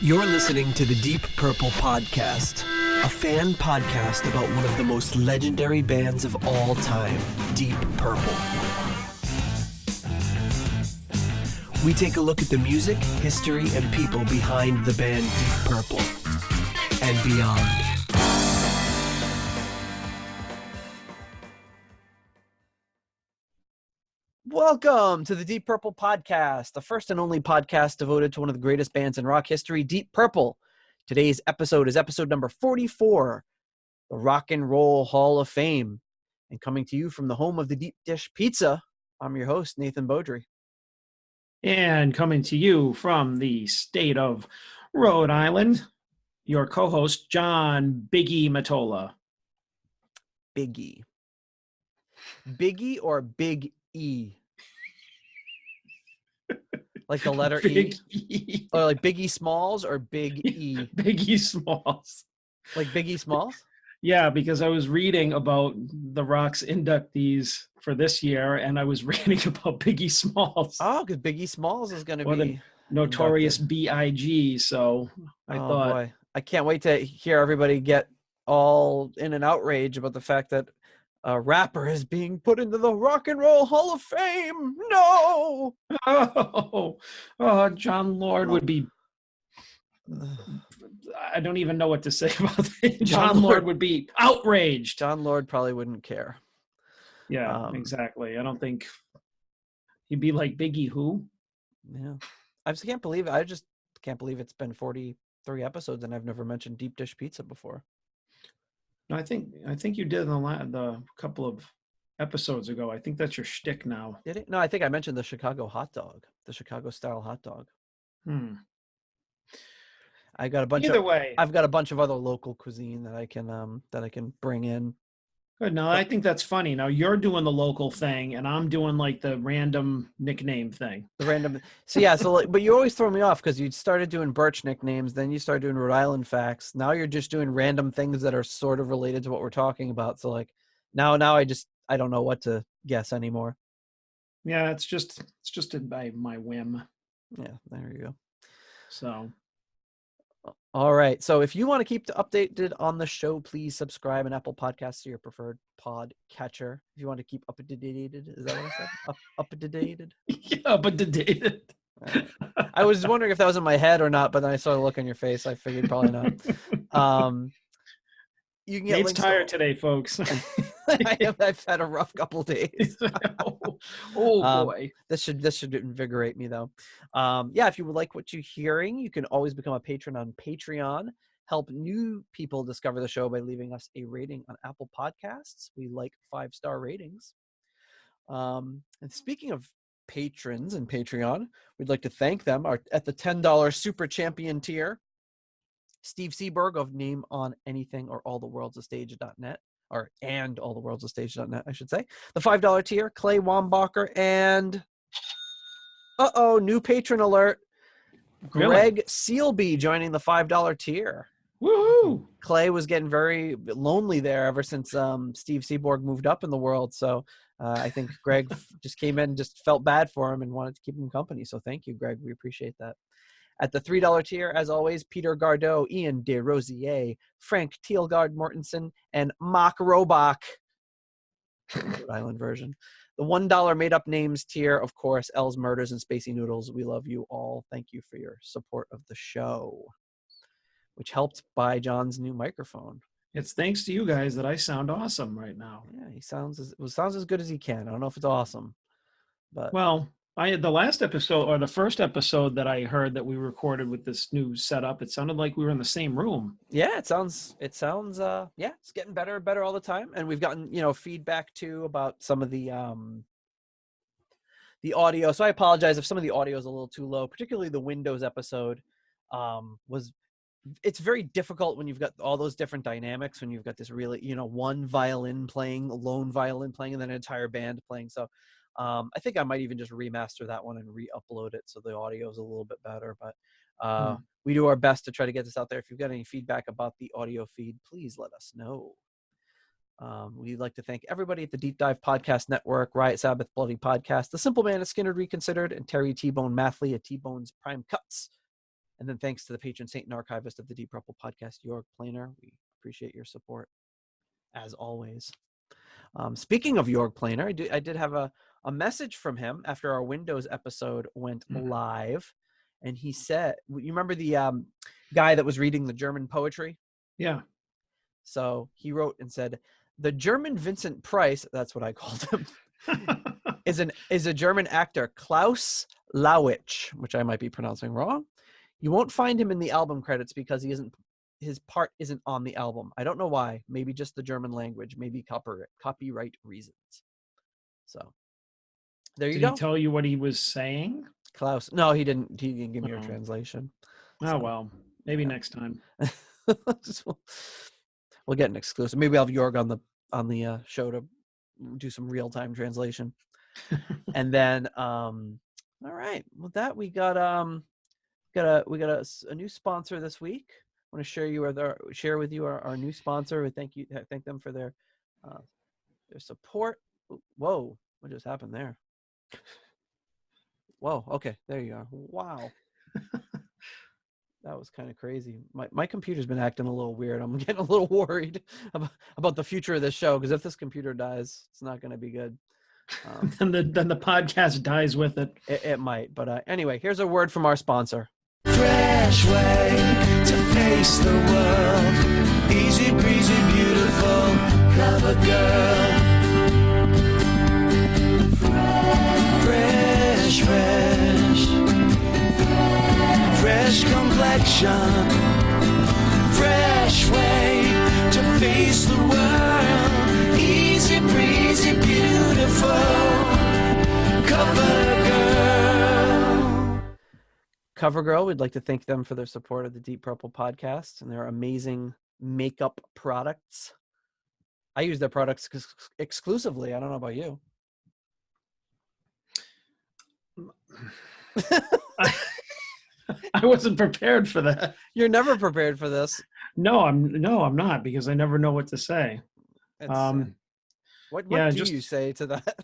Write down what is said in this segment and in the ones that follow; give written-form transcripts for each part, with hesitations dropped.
You're listening to the Deep Purple Podcast, a fan podcast about one of the most legendary bands of all time, Deep Purple. We take a look at the music, history, and people behind the band Deep Purple and beyond. Welcome to the Deep Purple Podcast, the first and only podcast devoted to one of the greatest bands in rock history, Deep Purple. Today's episode is episode number 44, the Rock and Roll Hall of Fame. And coming to you from the home of the Deep Dish Pizza, I'm your host, Nathan Beaudry. And coming to you from the state of Rhode Island, your co-host, John Biggie Matola. Biggie. Biggie or Big E? Like the letter Big E? Or like Biggie Smalls or Big E? Biggie Smalls. Like Biggie Smalls? Yeah, because I was reading about the Rock's inductees for this year, and I was reading about Biggie Smalls. Oh, because Biggie Smalls is going to be the Notorious inducted. B.I.G., so I thought... Boy. I can't wait to hear everybody get all in an outrage about the fact that a rapper is being put into the Rock and Roll Hall of Fame. No! Oh, John Lord would be... I don't even know what to say about that. John Lord would be outraged. John Lord probably wouldn't care. Yeah, exactly. I don't think he'd be like Biggie who? Yeah. I just can't believe it's been 43 episodes and I've never mentioned Deep Dish Pizza before. No, I think you did in the couple of episodes ago. I think that's your shtick now. Did it? No, I think I mentioned the Chicago hot dog, the Chicago style hot dog. I got a bunch I've got a bunch of other local cuisine that I can bring in. Good. No, I think that's funny. Now you're doing the local thing, and I'm doing like the random nickname thing. The random. So yeah. But you always throw me off because you started doing Birch nicknames, then you started doing Rhode Island facts. Now you're just doing random things that are sort of related to what we're talking about. So like now I don't know what to guess anymore. Yeah, it's just by my whim. Yeah, there you go. So. All right. So if you want to keep updated on the show, please subscribe on Apple Podcasts to your preferred pod catcher. If you want to keep up to date, is that what I said? Up to date? Yeah, up to date. Right. I was wondering if that was in my head or not, but then I saw the look on your face. I figured probably not. You can get Nate's tired today, folks. I've had a rough couple of days. Oh boy. This should invigorate me though. Yeah, if you would like what you're hearing, you can always become a patron on Patreon. Help new people discover the show by leaving us a rating on Apple Podcasts. We like 5-star ratings. And speaking of patrons and Patreon, we'd like to thank them at the $10 Super Champion tier. Steve Seaberg of Name on Anything or All the World's a Stage.net, and All the World's a Stage.net, I should say. The $5 tier, Clay Wambacher, and new patron alert, Greg Sealby joining the $5 tier. Woohoo! Clay was getting very lonely there ever since Steve Seaborg moved up in the world. So I think Greg just came in and just felt bad for him and wanted to keep him company. So thank you, Greg. We appreciate that. At the $3 tier, as always, Peter Gardeau, Ian DeRosier, Frank Thielgard Mortensen, and Mock Robach. Rhode Island version. The $1 made-up names tier, of course, L's Murders and Spacey Noodles. We love you all. Thank you for your support of the show, which helped buy John's new microphone. It's thanks to you guys that I sound awesome right now. Yeah, he sounds as good as he can. I don't know if it's awesome, but well, the last episode or the first episode that I heard that we recorded with this new setup, it sounded like we were in the same room. Yeah, it sounds yeah, it's getting better and better all the time. And we've gotten, feedback too about some of the audio. So I apologize if some of the audio is a little too low, particularly the Windows episode. It's very difficult when you've got all those different dynamics, when you've got this really, one violin playing, a lone violin playing, and then an entire band playing. So I think I might even just remaster that one and re-upload it so the audio is a little bit better. But we do our best to try to get this out there. If you've got any feedback about the audio feed, please let us know. We'd like to thank everybody at the Deep Dive Podcast Network, Riot Sabbath Bloody Podcast, The Simple Man at Skinner Reconsidered, and Terry T-Bone Mathley at T-Bone's Prime Cuts. And then thanks to the patron saint and archivist of the Deep Purple podcast, Jorg Planer. We appreciate your support as always. Speaking of Jorg Planer, I did have a message from him after our Windows episode went live. And he said, you remember the guy that was reading the German poetry? Yeah. So he wrote and said, the German Vincent Price, that's what I called him, is a German actor, Klaus Lawitsch, which I might be pronouncing wrong. You won't find him in the album credits because his part isn't on the album. I don't know why. Maybe just the German language, maybe copyright reasons. So there you go. Did he tell you what he was saying? Klaus. No, he didn't give me a translation. Oh, well, maybe next time. We'll get an exclusive. Maybe I'll have Jorg on the show to do some real-time translation. And then all right, with that we got a new sponsor this week. I want to share with you our new sponsor. Thank them for their support. Whoa, what just happened there? Whoa, okay, there you are. Wow. That was kind of crazy. My computer's been acting a little weird. I'm getting a little worried about the future of this show, because if this computer dies, it's not going to be good. Then the podcast dies with it. It might. But anyway, here's a word from our sponsor. Fresh way to face the world. Easy breezy, beautiful, clever girl. Fresh, fresh complexion. Fresh way to face the world. Easy breezy, beautiful, CoverGirl, we'd like to thank them for their support of the Deep Purple podcast and their amazing makeup products. I use their products exclusively. I don't know about you. I wasn't prepared for that. You're never prepared for this. No, I'm not, because I never know what to say. What do you say to that?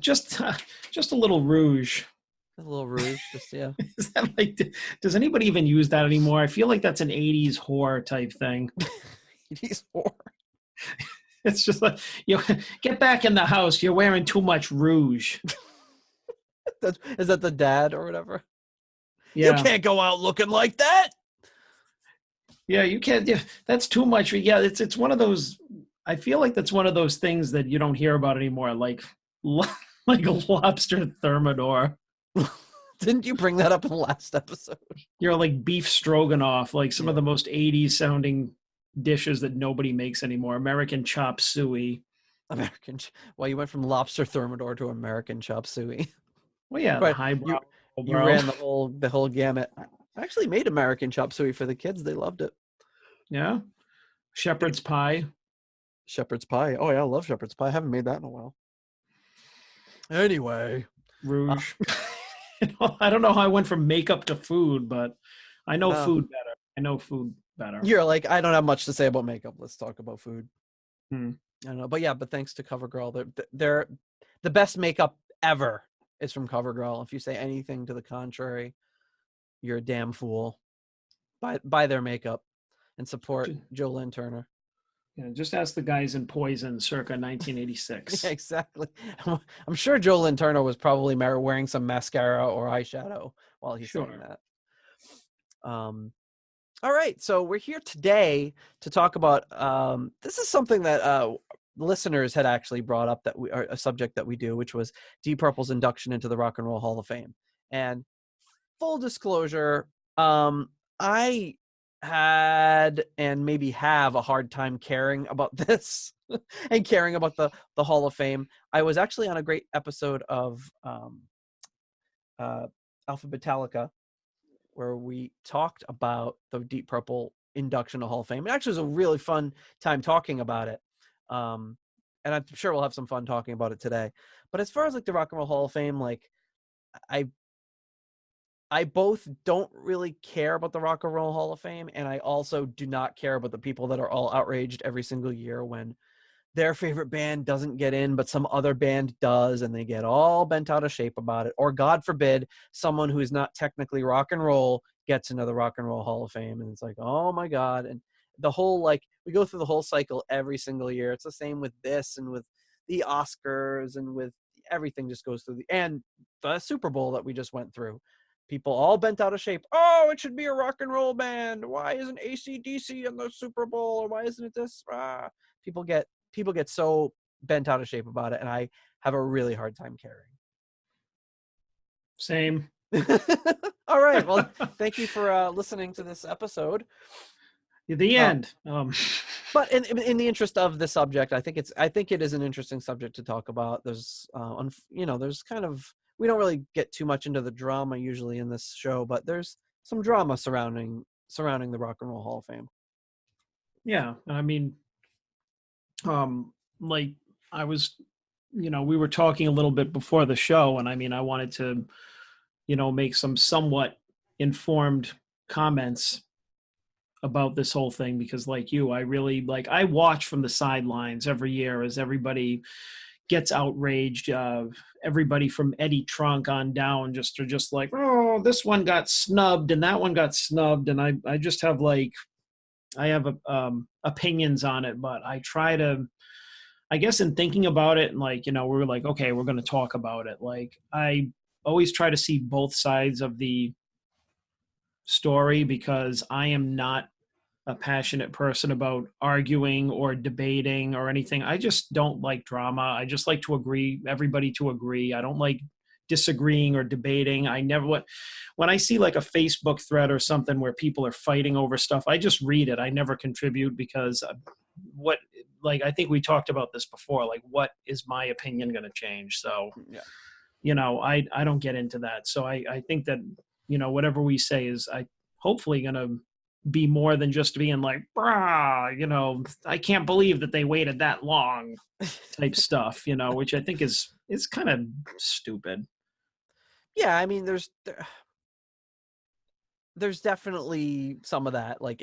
Just a little rouge. A little rouge, yeah. Is that does anybody even use that anymore? I feel like that's an 80s whore type thing. 80s whore. It's just like, get back in the house. You're wearing too much rouge. Is that the dad or whatever? Yeah. You can't go out looking like that. Yeah, you can't. Yeah, that's too much. Yeah, it's one of those. I feel like that's one of those things that you don't hear about anymore, like a lobster thermidor. Didn't you bring that up in the last episode? Like beef stroganoff, like some of the most 80s sounding dishes that nobody makes anymore. American chop suey. Well, you went from lobster thermidor to American chop suey. Well, yeah, but highbrow. You ran the whole gamut. I actually made American chop suey for the kids. They loved it. Yeah. Shepherd's pie. Shepherd's pie. Oh yeah, I love shepherd's pie. I haven't made that in a while. Anyway, rouge. I don't know how I went from makeup to food, but I know food better. You're like, I don't have much to say about makeup. Let's talk about food. I don't know, but thanks to CoverGirl, they're the best makeup ever is from CoverGirl. If you say anything to the contrary, you're a damn fool. Buy their makeup and support Lynn Turner. Yeah, just ask the guys in Poison circa 1986. Yeah, exactly. I'm sure Lynn Turner was probably wearing some mascara or eyeshadow while he's saying that. All right, so we're here today to talk about this is something that listeners had actually brought up, a subject that we do, which was Deep Purple's induction into the Rock and Roll Hall of Fame. And full disclosure, I had and maybe have a hard time caring about this and caring about the Hall of Fame. I was actually on a great episode of Alphabetalica where we talked about the Deep Purple induction to Hall of Fame. It actually was a really fun time talking about it. And I'm sure we'll have some fun talking about it today. But as far as like the Rock and Roll Hall of Fame, like I both don't really care about the Rock and Roll Hall of Fame, and I also do not care about the people that are all outraged every single year when their favorite band doesn't get in, but some other band does, and they get all bent out of shape about it. Or God forbid, someone who is not technically rock and roll gets into the Rock and Roll Hall of Fame, and it's like, oh my God. And the whole, like, we go through the whole cycle every single year. It's the same with this and with the Oscars and with everything just goes through and the Super Bowl that we just went through. People all bent out of shape. Oh, it should be a rock and roll band. Why isn't AC/DC in the Super Bowl? Or why isn't it this? People get so bent out of shape about it, and I have a really hard time caring. Same. All right. Well, thank you for listening to this episode. The end. But in the interest of the subject, I think it is an interesting subject to talk about. There's there's kind of, we don't really get too much into the drama usually in this show, but there's some drama surrounding the Rock and Roll Hall of Fame. Yeah, I mean, like I was, we were talking a little bit before the show, and I mean, I wanted to, make some somewhat informed comments about this whole thing, because like you, I really I watch from the sidelines every year as everybody gets outraged. Everybody from Eddie Trunk on down are just like, oh, this one got snubbed and that one got snubbed, and I just have I have opinions on it, but I try to, I guess, in thinking about it, and we're like, okay, we're going to talk about it. I always try to see both sides of the story, because I am not a passionate person about arguing or debating or anything. I just don't like drama. I just like to everybody to agree. I don't like disagreeing or debating. When I see a Facebook thread or something where people are fighting over stuff, I just read it. I never contribute, because I think we talked about this before, what is my opinion going to change? So, I don't get into that. So I think that, whatever we say is hopefully going to be more than just being like, brah, I can't believe that they waited that long type stuff, which I think is kind of stupid. Yeah, I mean, there's definitely some of that. Well,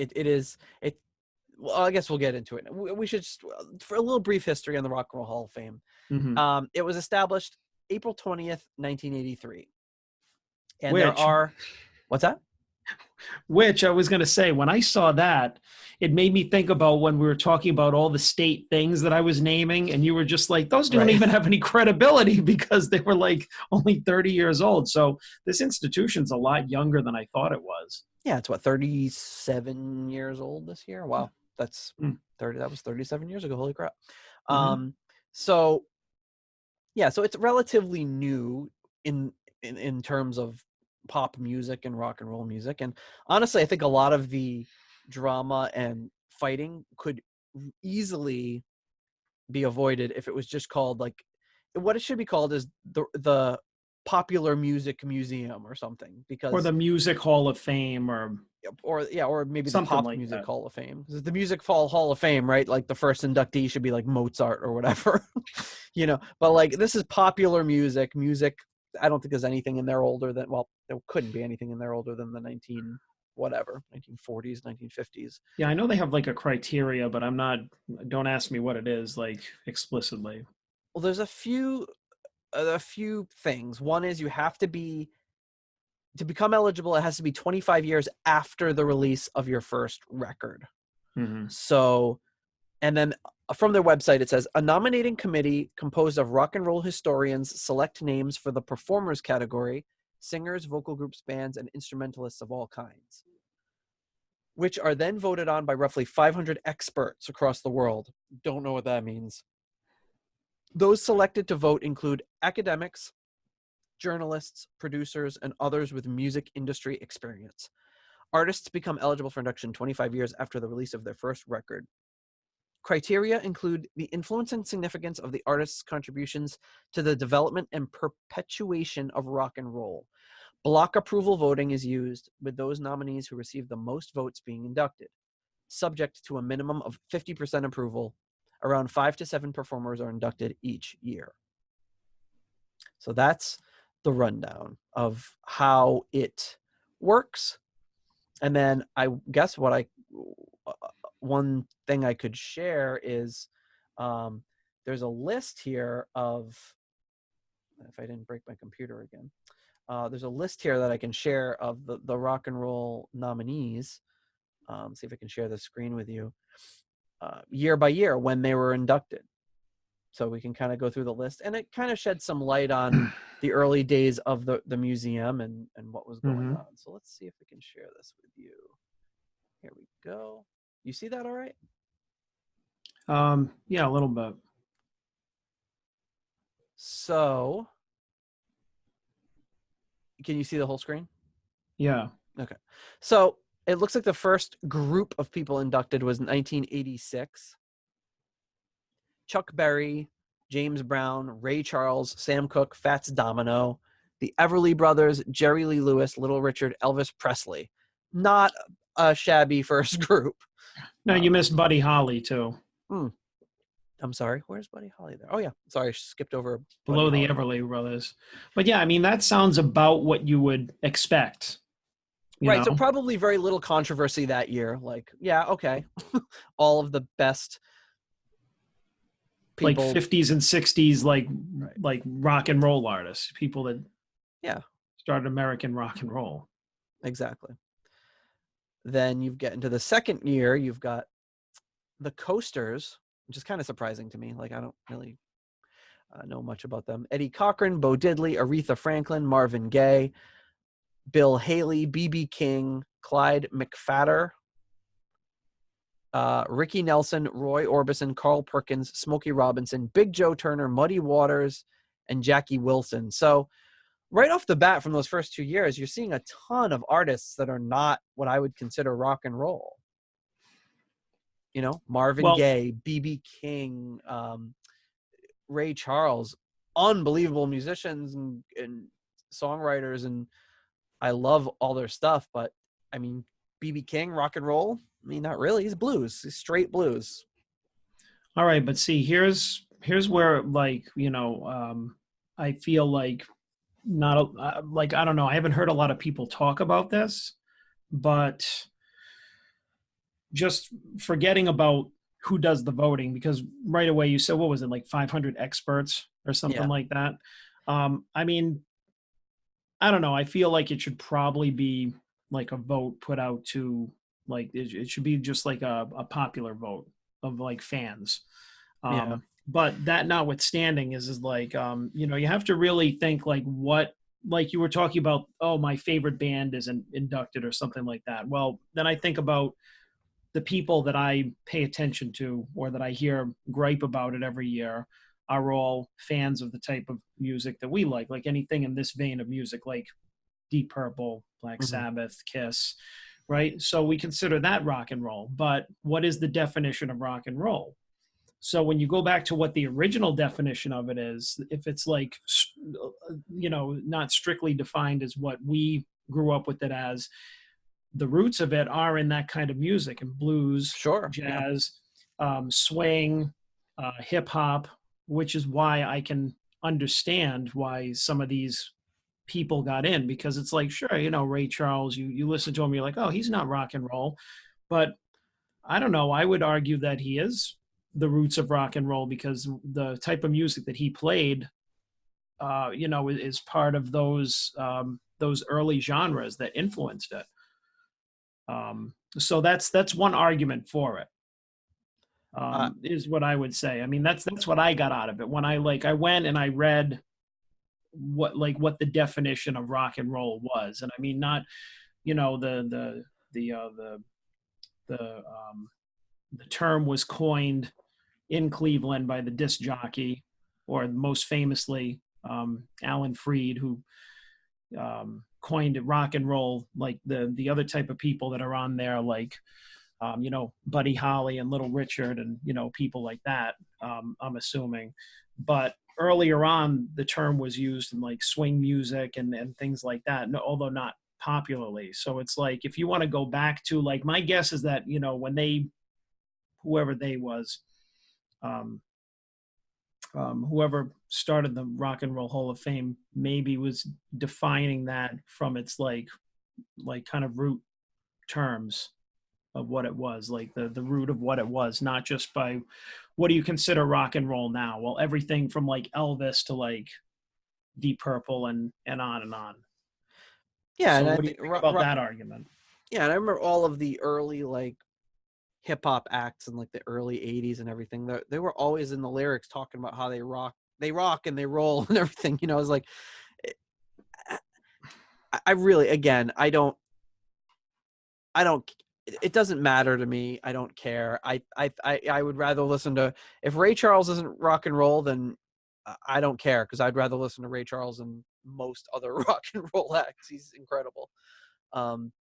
I guess we'll get into it. We should just, for a little brief history on the Rock and Roll Hall of Fame. Mm-hmm. It was established April 20th, 1983. And what's that? Which I was going to say, when I saw that, it made me think about when we were talking about all the state things that I was naming, and you were just like, those don't even have any credibility, because they were only 30 years old. So this institution's a lot younger than I thought it was. Yeah, it's 37 years old this year. Wow. That's 30. That was 37 years ago. Holy crap. Mm-hmm. So it's relatively new in terms of pop music and rock and roll music. And honestly, I think a lot of the drama and fighting could easily be avoided if it was just called what it should be called is the Popular Music Museum or something, or the Music Hall of Fame, or maybe something the Pop like Music that. Hall of Fame. Because the Music Hall of Fame, right? The first inductee should be Mozart or whatever, But this is popular music. I don't think there's anything in there older than, well, there couldn't be anything in there older than the 1940s, 1950s. Yeah, I know they have a criteria, but don't ask me what it is explicitly. Well, there's a few things. One is you have to become eligible, it has to be 25 years after the release of your first record. Mm-hmm. So, and then from their website, it says, a nominating committee composed of rock and roll historians select names for the performers category, singers, vocal groups, bands, and instrumentalists of all kinds, which are then voted on by roughly 500 experts across the world. Don't know what that means. Those selected to vote include academics, journalists, producers, and others with music industry experience. Artists become eligible for induction 25 years after the release of their first record. Criteria include the influence and significance of the artist's contributions to the development and perpetuation of rock and roll. Block approval voting is used, with those nominees who receive the most votes being inducted. Subject to a minimum of 50% approval, around 5 to 7 performers are inducted each year. So that's the rundown of how it works. And then I guess one thing I could share is there's a list here of if I didn't break my computer again. There's a list here that I can share of the rock and roll nominees. See if I can share the screen with you. Year by year when they were inducted. So we can kind of go through the list, and it kind of sheds some light on the early days of the museum and what was going on. So let's see if we can share this with you. Here we go. You see that all right? Yeah, a little bit. So can you see the whole screen? Yeah. Okay. So it looks like the first group of people inducted was 1986. Chuck Berry, James Brown, Ray Charles, Sam Cooke, Fats Domino, the Everly Brothers, Jerry Lee Lewis, Little Richard, Elvis Presley. Not a shabby first group. No, you missed Buddy Holly too. I'm sorry. Where's Buddy Holly there? Oh, yeah. Sorry, I skipped over Below the Everly Brothers. But yeah, I mean, that sounds about what you would expect. Right. So probably very little controversy that year. Like, yeah, okay. All of the best people. Like 50s and 60s, like rock and roll artists, people that started American rock and roll. Exactly. Then you get into the second year, you've got the Coasters, which is kind of surprising to me. Like, I don't really know much about them. Eddie Cochran, Bo Diddley, Aretha Franklin, Marvin Gaye, Bill Haley, B.B. King, Clyde McPhatter, Ricky Nelson, Roy Orbison, Carl Perkins, Smokey Robinson, Big Joe Turner, Muddy Waters, and Jackie Wilson. So right off the bat from those first 2 years, you're seeing a ton of artists that are not what I would consider rock and roll. You know, Marvin Gaye, B.B. King, Ray Charles, unbelievable musicians and songwriters, and I love all their stuff. But I mean, B.B. King, rock and roll? I mean, not really. He's blues. He's straight blues. All right, but see, here's where, like, you know, I feel like like, I don't know. I haven't heard a lot of people talk about this, but just forgetting about who does the voting, because right away you said, what was it, like 500 experts or something like that? I mean, I don't know. I feel like it should probably be like a vote put out to, like, it should be just like a popular vote of like fans. But that notwithstanding is like, you know, you have to really think like what, like you were talking about, oh, my favorite band isn't inducted or something like that. Well, then I think about the people that I pay attention to or that I hear gripe about it every year are all fans of the type of music that we like anything in this vein of music, like Deep Purple, Black Sabbath, Kiss, right? So we consider that rock and roll. But what is the definition of rock and roll? So when you go back to what the original definition of it is, if it's like, you know, not strictly defined as what we grew up with it as, the roots of it are in that kind of music, and blues, jazz, swing, hip hop, which is why I can understand why some of these people got in, because it's like, sure, you know, Ray Charles, you listen to him, you're like, oh, he's not rock and roll. But I don't know, I would argue that he is the roots of rock and roll, because the type of music that he played, you know, is part of those early genres that influenced it. So that's one argument for it, is what I would say. I mean, that's what I got out of it when I went and I read what the definition of rock and roll was. And I mean, not, you know, the term was coined in Cleveland by the disc jockey, or most famously, Alan Freed, who coined it rock and roll. Like the other type of people that are on there, like, you know, Buddy Holly and Little Richard and, you know, people like that, I'm assuming. But earlier on, the term was used in like swing music and things like that, although not popularly. So it's like, if you want to go back to, like, my guess is that, you know, when whoever they was, whoever started the Rock and Roll Hall of Fame maybe was defining that from its like kind of root terms of what it was, like the root of what it was, not just by what do you consider rock and roll now? Well, everything from like Elvis to like Deep Purple and on and on. Yeah, So and I what do you think think about that argument? yeah, and I remember all of the early like hip hop acts in like the early '80s and everything. They were always in the lyrics talking about how they rock and they roll and everything. You know, it's like I really, again, I don't. It doesn't matter to me. I don't care. I would rather listen to, if Ray Charles isn't rock and roll, then I don't care, because I'd rather listen to Ray Charles than most other rock and roll acts. He's incredible. Um,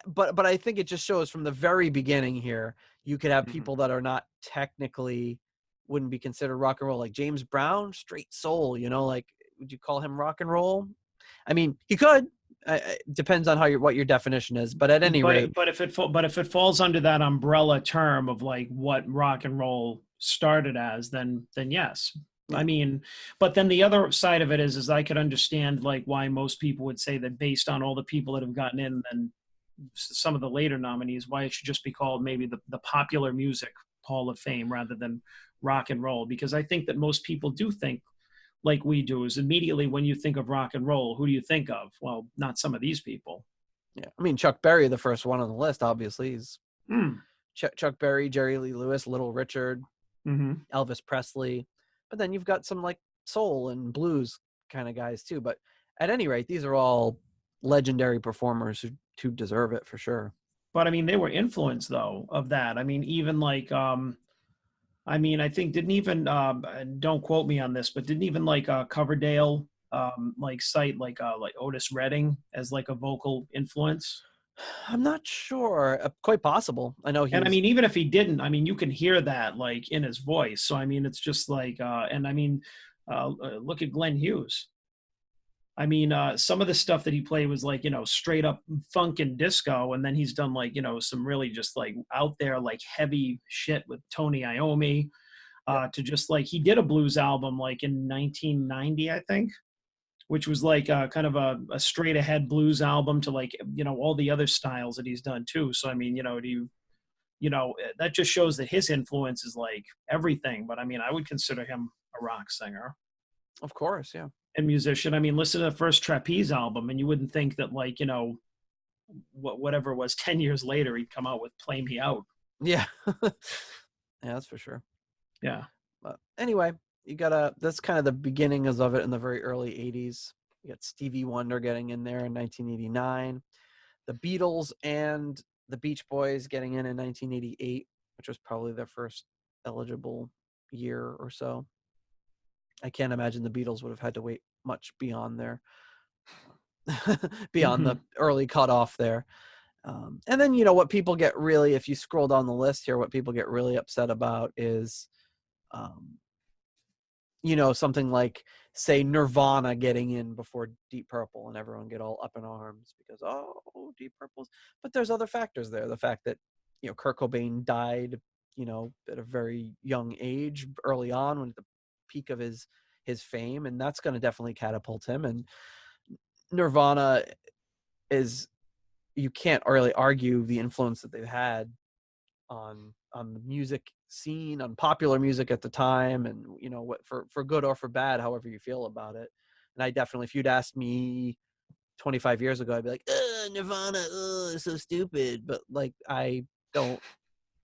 but I think it just shows from the very beginning here, you could have people that are not technically, wouldn't be considered rock and roll, like James Brown, straight soul, you know, like, would you call him rock and roll? I mean, he could. Depends on what your definition is, but at any rate, But if it falls under that umbrella term of like what rock and roll started as, then yes. Yeah. I mean, but then the other side of it is I could understand like why most people would say that based on all the people that have gotten in, and some of the later nominees, why it should just be called maybe the Popular Music Hall of Fame rather than rock and roll. Because I think that most people do think like we do, is immediately when you think of rock and roll, who do you think of? Well, not some of these people. yeah. I mean, Chuck Berry, the first one on the list, obviously, is Mm. Chuck Berry, Jerry Lee Lewis, Little Richard, Mm-hmm. Elvis Presley. But then you've got some like soul and blues kind of guys too. But at any rate, these are all legendary performers who deserve it for sure. But I mean, they were influenced though of that. I mean, even like, I mean, I think didn't even, don't quote me on this, but didn't even like Coverdale like cite like Otis Redding as like a vocal influence? I'm not sure. Quite possible. I know And I he's. mean, even if he didn't, I mean, you can hear that like in his voice. So I mean, it's just like, and I mean, look at Glenn Hughes. I mean, some of the stuff that he played was like, you know, straight up funk and disco. And then he's done like, you know, some really just like out there, like heavy shit with Tony Iommi, to just like, he did a blues album like in 1990, I think, which was like kind of a straight ahead blues album to like, you know, all the other styles that he's done too. So, I mean, you know, that just shows that his influence is like everything. But I mean, I would consider him a rock singer. Of course, yeah. And musician. I mean, listen to the first Trapeze album, and you wouldn't think that, like, you know, whatever it was 10 years later, he'd come out with Play Me Out. Yeah. Yeah, that's for sure. Yeah. But anyway, that's kind of the beginnings of it in the very early 80s. You got Stevie Wonder getting in there in 1989, the Beatles and the Beach Boys getting in 1988, which was probably their first eligible year or so. I can't imagine the Beatles would have had to wait much beyond their beyond the early cutoff there. And then, you know, what people get really, if you scroll down the list here, what people get really upset about is, you know, something like, say, Nirvana getting in before Deep Purple, and everyone get all up in arms because, oh, Deep Purple's. But there's other factors there. The fact that, you know, Kurt Cobain died, you know, at a very young age, early on, when at the peak of his fame, and that's going to definitely catapult him. And Nirvana is, you can't really argue the influence that they've had on the music scene, on popular music at the time, and, you know, what, for good or for bad, however you feel about it. And I definitely, if you'd asked me 25 years ago, I'd be like, Nirvana, it's so stupid. But like, I don't,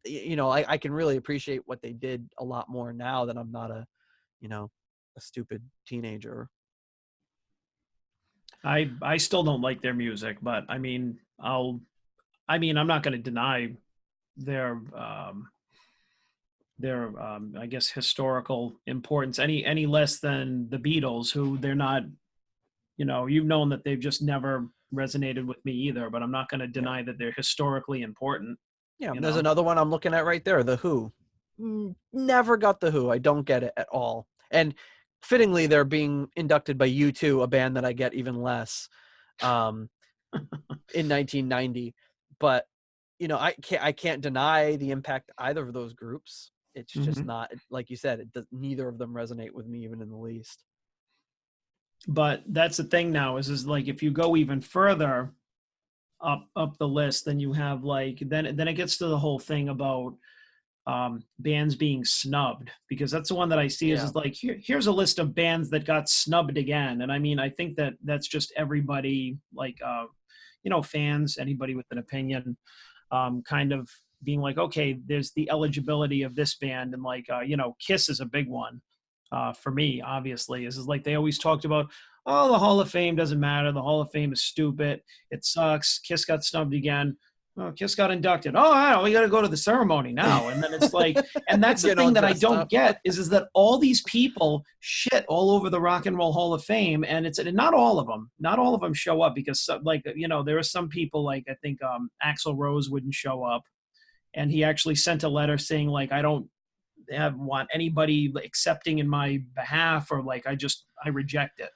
you know, I can really appreciate what they did a lot more now that I'm not a, you know, a stupid teenager. I still don't like their music, but I mean, I'm not going to deny their I guess historical importance any less than the Beatles, who they're not, you know, you've known that they've just never resonated with me either, but I'm not going to deny that they're historically important. Yeah, there's another one I'm looking at right there, The Who. Never got The Who. I don't get it at all. And fittingly, they're being inducted by U2, a band that I get even less, in 1990. But, you know, I can't deny the impact either of those groups. It's just not, like you said, neither of them resonate with me even in the least. But that's the thing now is like, if you go even further up the list, then you have like, then it gets to the whole thing about bands being snubbed, because that's the one that I see Yeah. is like, here's a list of bands that got snubbed again. And I mean, I think that that's just everybody, like, fans, anybody with an opinion, kind of being like, okay, there's the eligibility of this band. And like, Kiss is a big one for me, obviously. Is like they always talked about, oh, the Hall of Fame doesn't matter. The Hall of Fame is stupid. It sucks. Kiss got snubbed again. Oh, Kiss got inducted. Oh, wow, we got to go to the ceremony now. And then it's like, and that's the Getting all thing that I dressed don't up. get is that all these people shit all over the Rock and Roll Hall of Fame. And not all of them show up, because there are some people, like, I think Axl Rose wouldn't show up. And he actually sent a letter saying, like, I don't want anybody accepting in my behalf, or like, I reject it.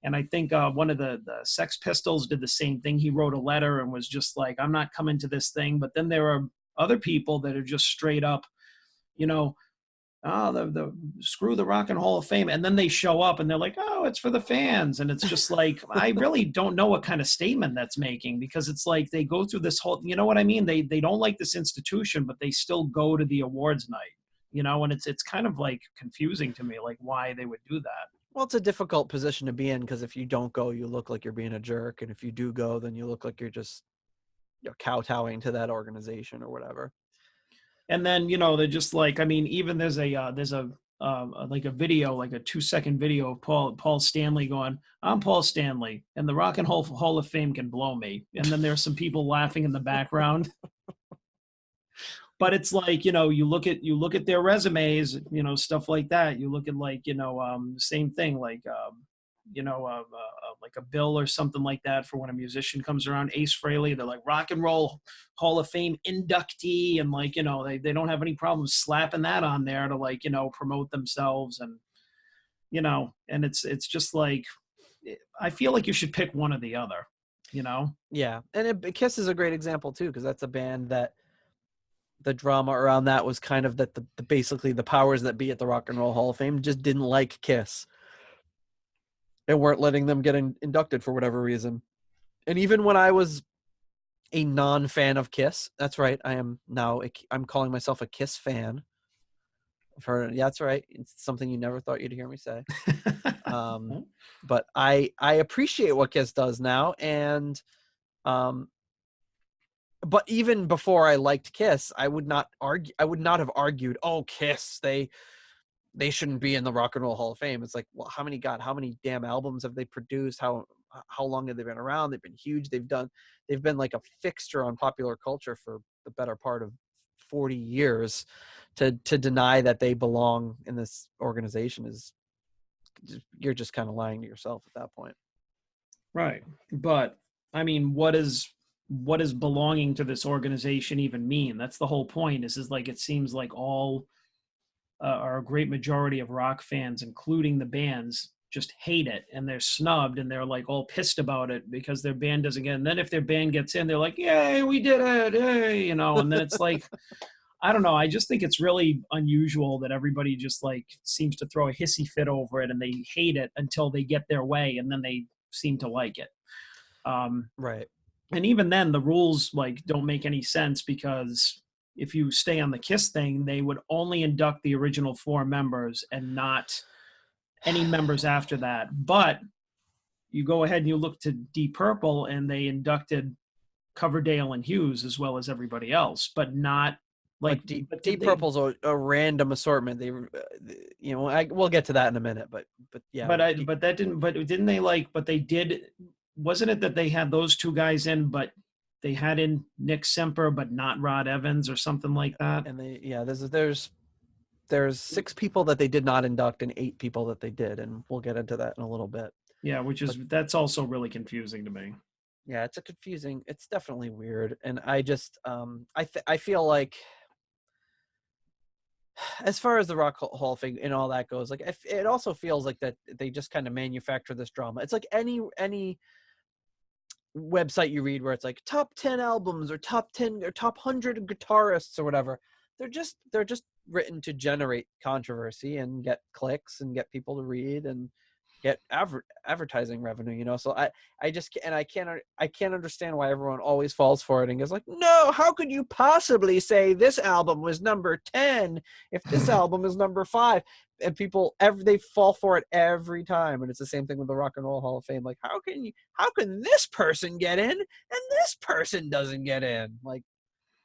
And I think one of the Sex Pistols did the same thing. He wrote a letter and was just like, I'm not coming to this thing. But then there are other people that are just straight up, the screw the Rock and Hall of Fame. And then they show up and they're like, oh, it's for the fans. And it's just like, I really don't know what kind of statement that's making, because it's like they go through this whole, you know what I mean? They don't like this institution, but they still go to the awards night, and it's kind of like confusing to me, like why they would do that. Well, it's a difficult position to be in, because if you don't go, you look like you're being a jerk. And if you do go, then you look like you're just kowtowing to that organization or whatever. And then, they're just like, I mean, even there's a like a video, like a 2-second video of Paul Stanley going, I'm Paul Stanley, and the Rock and Roll Hall of Fame can blow me. And then there's some people laughing in the background. But it's like, you look at their resumes, stuff like that. You look at, like, same thing, like, like a bill or something like that for when a musician comes around. Ace Frehley, they're like Rock and Roll Hall of Fame inductee. And like, they don't have any problem slapping that on there to, like, promote themselves. And, and it's just like, I feel like you should pick one or the other, Yeah. And Kiss is a great example too, because that's a band that the drama around that was kind of that the basically the powers that be at the Rock and Roll Hall of Fame just didn't like Kiss and weren't letting them get inducted for whatever reason. And even when I was a non-fan of Kiss, that's right, I'm calling myself a Kiss fan. I've heard it. Yeah, that's right. It's something you never thought you'd hear me say. But I appreciate what Kiss does now, and but even before I liked Kiss, I would not have argued, oh, Kiss, they shouldn't be in the Rock and Roll Hall of Fame. It's like, well, how many damn albums have they produced? How long have they been around? They've been huge. They've been like a fixture on popular culture for the better part of 40 years. To deny that they belong in this organization you're just kind of lying to yourself at that point. Right. But I mean, what does belonging to this organization even mean? That's the whole point. Is like, it seems like all or a great majority of rock fans, including the bands, just hate it, and they're snubbed, and they're like all pissed about it because their band doesn't get. And then if their band gets in, they're like, "Yay, we did it!" Hey, And then it's like, I don't know. I just think it's really unusual that everybody just like seems to throw a hissy fit over it, and they hate it until they get their way, and then they seem to like it. Right. And even then, the rules like don't make any sense, because if you stay on the Kiss thing, they would only induct the original 4 members and not any members after that. But you go ahead and you look to Deep Purple, and they inducted Coverdale and Hughes as well as everybody else, but not like Deep Purple's a random assortment. We'll get to that in a minute, but yeah. But didn't they like? But they did. Wasn't it that they had those 2 guys in, but they had in Nick Simper, but not Rod Evans or something like that? And there's 6 people that they did not induct and 8 people that they did, and we'll get into that in a little bit. Yeah, that's also really confusing to me. Yeah, it's definitely weird, and I just I feel like, as far as the Rock Hall thing and all that goes, like, it also feels like that they just kind of manufacture this drama. It's like any website you read where it's like top 10 albums or top 10 or top 100 guitarists or whatever. They're just written to generate controversy and get clicks and get people to read. And get advertising revenue, so I just and I can't understand why everyone always falls for it and goes like, no, how could you possibly say this album was number 10 if this album is number 5? And people they fall for it every time. And it's the same thing with the Rock and Roll Hall of Fame. Like, how can this person get in and this person doesn't get in? Like,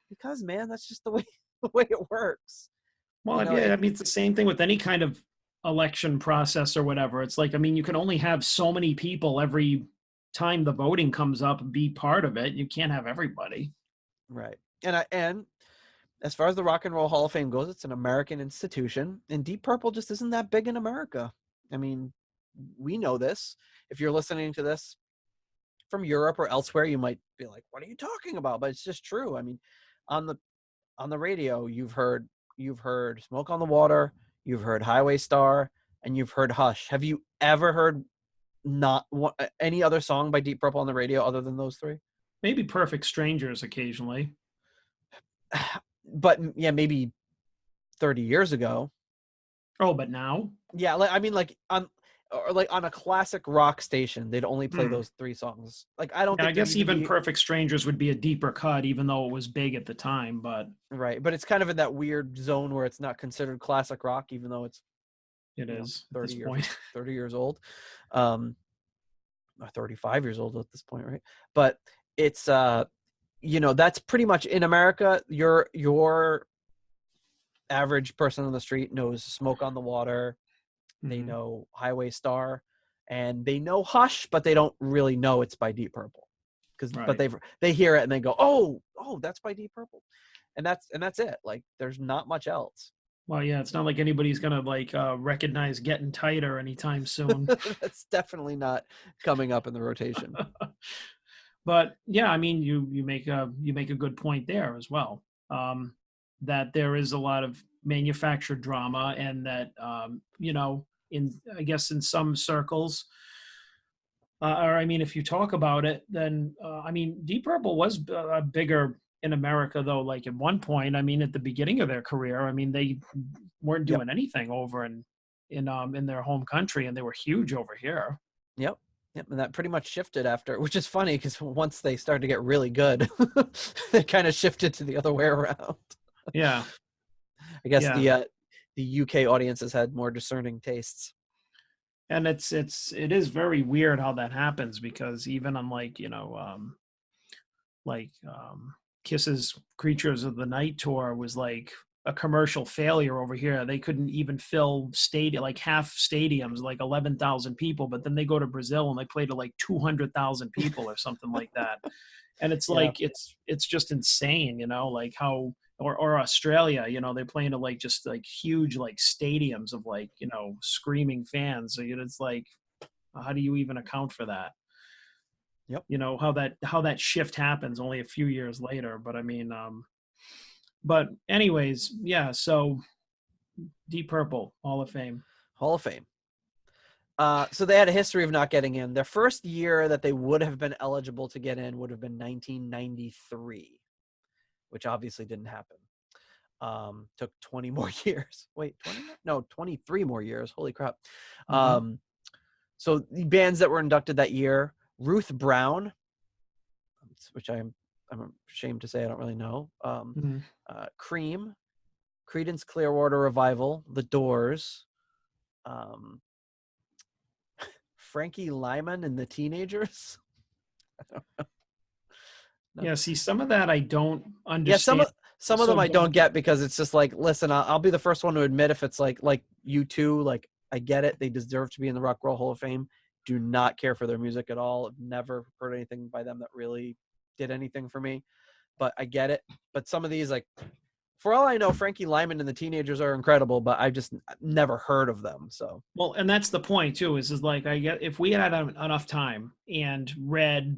because, man, that's just the way it works. Well, yeah, I mean, it's the same thing with any kind of election process or whatever. It's like, I mean, you can only have so many people every time the voting comes up be part of it. You can't have everybody. Right. And as far as the Rock and Roll Hall of Fame goes, it's an American institution, and Deep Purple just isn't that big in America. I mean, we know this. If you're listening to this from Europe or elsewhere, you might be like, what are you talking about? But it's just true. I mean, on the radio, you've heard Smoke on the Water, you've heard Highway Star, and you've heard Hush. Have you ever heard any other song by Deep Purple on the radio other than those three? Maybe Perfect Strangers occasionally. But yeah, maybe 30 years ago. Oh, but now? Yeah, I mean, on a classic rock station, they'd only play those three songs. Like, I don't think I guess even Perfect Strangers would be a deeper cut, even though it was big at the time. But right, but it's kind of in that weird zone where it's not considered classic rock, even though it's 30 years old, or 35 years old at this point, right? But it's that's pretty much in America. Your average person on the street knows Smoke on the Water. They know Highway Star, and they know Hush, but they don't really know it's by Deep Purple, but they hear it and they go, oh, that's by Deep Purple, and that's it. Like, there's not much else. Well, yeah, it's not like anybody's gonna recognize Getting Tighter anytime soon. That's definitely not coming up in the rotation. But yeah, I mean, you make a good point there as well. That there is a lot of manufactured drama, and that I guess in some circles, or I mean, if you talk about it, then I mean, Deep Purple was bigger in America, though. Like, at one point, I mean, at the beginning of their career, I mean, they weren't doing anything over in their home country, and they were huge over here. Yep, and that pretty much shifted after, which is funny because once they started to get really good, they kind of shifted to the other way around. Yeah, I guess the UK audiences had more discerning tastes. And it is very weird how that happens, because even on Kiss's Creatures of the Night tour was like a commercial failure over here. They couldn't even fill half stadiums, like 11,000 people, but then they go to Brazil and they play to like 200,000 people or something like that. And it's like, it's just insane, like how, or Australia, they're playing to just huge stadiums of screaming fans. So it's like, how do you even account for that? Yep. How that shift happens only a few years later. But I mean, but anyways, yeah. So Deep Purple, Hall of Fame. So they had a history of not getting in. Their first year that they would have been eligible to get in would have been 1993. Which obviously didn't happen. Took 20 more years. Wait, 20 more? No, 23 more years. Holy crap. So the bands that were inducted that year, Ruth Brown, which I'm ashamed to say I don't really know. Cream, Creedence Clearwater Revival, The Doors, Frankie Lyman and the Teenagers. I don't know. No. Yeah, see, some of that I don't understand. Yeah, some of them I don't get, because it's just like, listen, I'll be the first one to admit if it's like U2, like, I get it. They deserve to be in the Rock and Roll Hall of Fame. Do not care for their music at all. I've never heard anything by them that really did anything for me, but I get it. But some of these, like, for all I know, Frankie Lyman and the Teenagers are incredible, but I've just never heard of them. So, well, and that's the point too, is like, I get, if we had enough time and read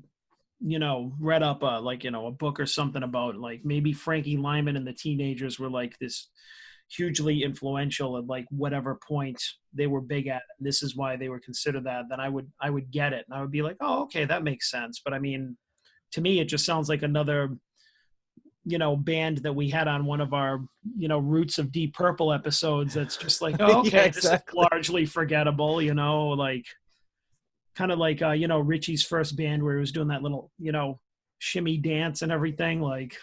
up a book or something about maybe Frankie Lyman and the Teenagers were this hugely influential at whatever point they were big at, and this is why they were considered that, then I would get it, and I would be like, oh, okay, that makes sense. But I mean, to me, it just sounds like another band that we had on one of our Roots of Deep Purple episodes that's just like, oh, okay, yeah, exactly. This is largely forgettable, kind of like you know, Ritchie's first band where he was doing that little, you know, shimmy dance and everything. Like,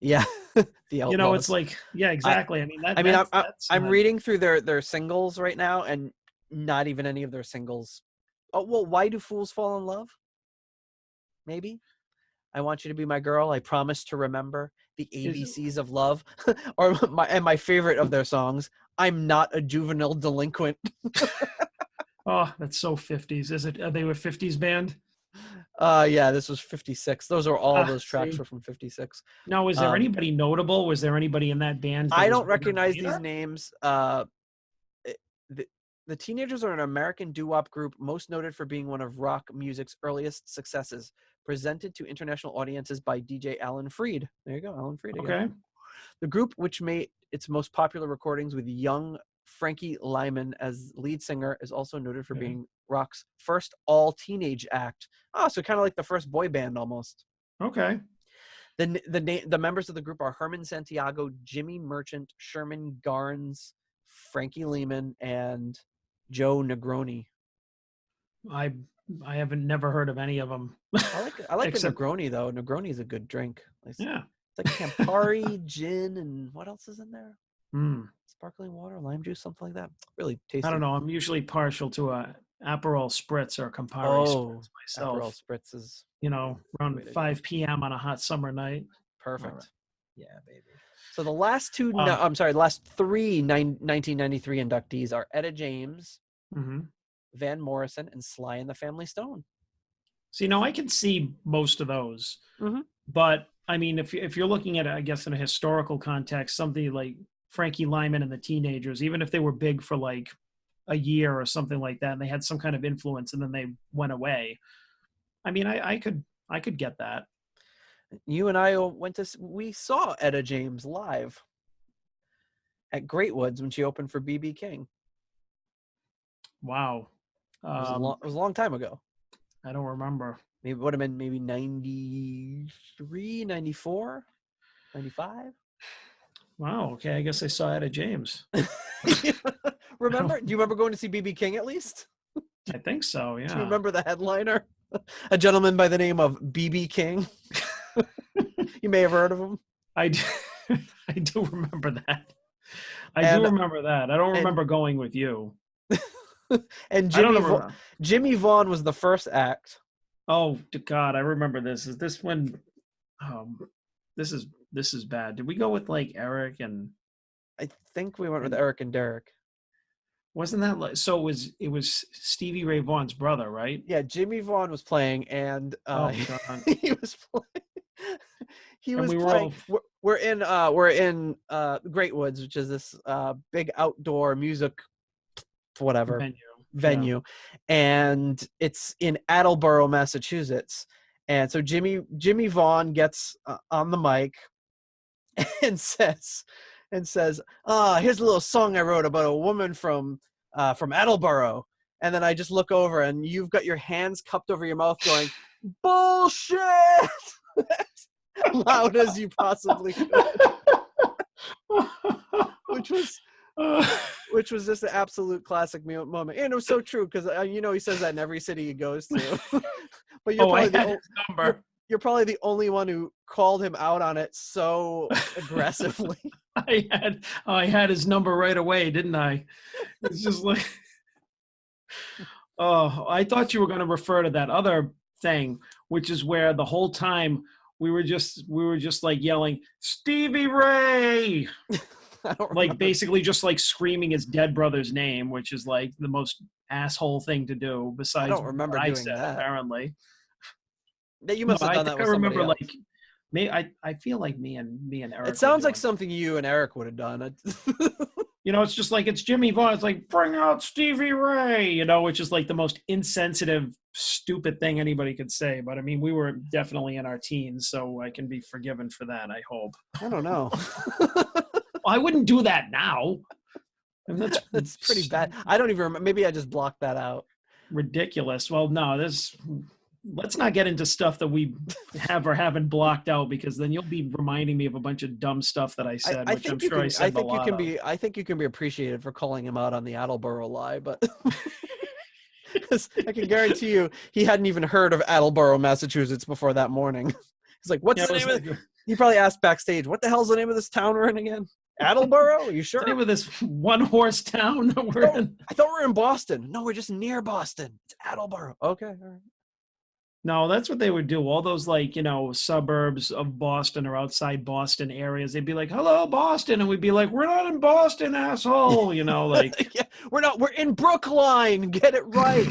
Yeah, the you know, it's Outlaws. like, yeah, I exactly. I mean, I mean, that's I'm reading through their singles right now, and not even any of their singles. Oh well, Why Do Fools Fall in Love? Maybe. I Want You to Be My Girl. I Promise to Remember. The is, ABCs of Love, or my favorite of their songs. I'm Not a Juvenile Delinquent. oh, that's so 50s. Is it? Are they a 50s band? Yeah, this was 56. Those are all those tracks See. were from 56. Now, is there anybody notable? Was there anybody in that band that I was don't bigger recognize these later? names. It- the, the Teenagers are an American doo-wop group most noted for being one of rock music's earliest successes, presented to international audiences by DJ Alan Freed. There you go, Alan Freed again. Okay. The group, which made its most popular recordings with young Frankie Lyman as lead singer, is also noted for Okay. being rock's first all-teenage act. Oh, so kind of like the first boy band almost. Okay. The members of the group are Herman Santiago, Jimmy Merchant, Sherman Garnes, Frankie Lehman, and Joe Negroni. I haven't never heard of any of them. I like the Except, Negroni though. Negroni is a good drink. yeah. It's like Campari, gin, and what else is in there? Mm. Sparkling water, lime juice, something like that. Really I tasty. don't know. I'm usually partial to a Aperol Spritz or Campari Oh, Spritz myself. Aperol Spritz is You know, around way to 5 p.m. on a hot summer night. perfect. All right. Yeah, baby. So the last two, the last three 1993 inductees are Etta James, Mm-hmm. Van Morrison, and Sly and the Family Stone. See, now I can see most of those, Mhm. but I mean, if you're looking at it, I guess in a historical context, something like Frankie Lyman and the Teenagers, even if they were big for like a year or something like that, and they had some kind of influence, and then they went away. I mean, I could get that. You and I we saw Etta James live at Great Woods when she opened for BB King. Wow. It was a long time ago. I don't remember. Maybe it would have been maybe 93, 94, 95. Wow. Okay. I guess I saw Etta James. Remember? Do you remember going to see BB King at least? I think so. Yeah. Do you remember the headliner? A gentleman by the name of BB King. You may have heard of him. I do remember that. I do remember that. I don't remember going with you. And Jimmy Vaughn was the first act. Oh God, I remember this. Is this when? This is bad. Did we go with like Eric and? I think we went with Eric and Derek. Wasn't that like? So it was Stevie Ray Vaughan's brother, right? Yeah, Jimmy Vaughn was playing, and he was playing. He was playing. We're in Great Woods, which is this big outdoor music whatever venue. And it's in Attleboro, Massachusetts. And so Jimmy Vaughn gets on the mic and says, here's a little song I wrote about a woman from Attleboro. And then I just look over, and you've got your hands cupped over your mouth going, bullshit, as loud as you possibly could. Which was just an absolute classic moment. And it was so true, because he says that in every city he goes to. But you're probably the only one who called him out on it so aggressively. I had his number right away, didn't I? It's just like, oh, I thought you were going to refer to that other thing, which is where the whole time we were just like yelling, Stevie Ray. Like basically just like screaming his dead brother's name, which is like the most asshole thing to do. Besides, I don't remember doing that. Apparently, that you must have done that with somebody else. Like I feel like me and Eric. It sounds like something you and Eric would have done. It's just like, it's Jimmy Vaughn. It's like, bring out Stevie Ray. Which is like the most insensitive, stupid thing anybody could say. But I mean, we were definitely in our teens, so I can be forgiven for that. I hope. I don't know. I wouldn't do that now. I mean, that's pretty bad. I don't even remember. Maybe I just blocked that out. Ridiculous. Well, no, let's not get into stuff that we have or haven't blocked out, because then you'll be reminding me of a bunch of dumb stuff that I said, which I'm sure I said a lot of. I think you can be appreciated for calling him out on the Attleboro lie, but 'Cause I can guarantee you he hadn't even heard of Attleboro, Massachusetts before that morning. He's like, what's Yeah, the it was name of like, He probably asked backstage, what the hell's the name of this town we're in again? Attleboro? Are you sure? the name of this one-horse town that we're in. I thought we were in Boston. No, we're just near Boston. It's Attleboro. Okay, all right. No, that's what they would do. All those, like, suburbs of Boston or outside Boston areas. They'd be like, hello, Boston. And we'd be like, we're not in Boston, asshole. Like. Yeah, we're in Brookline. Get it right.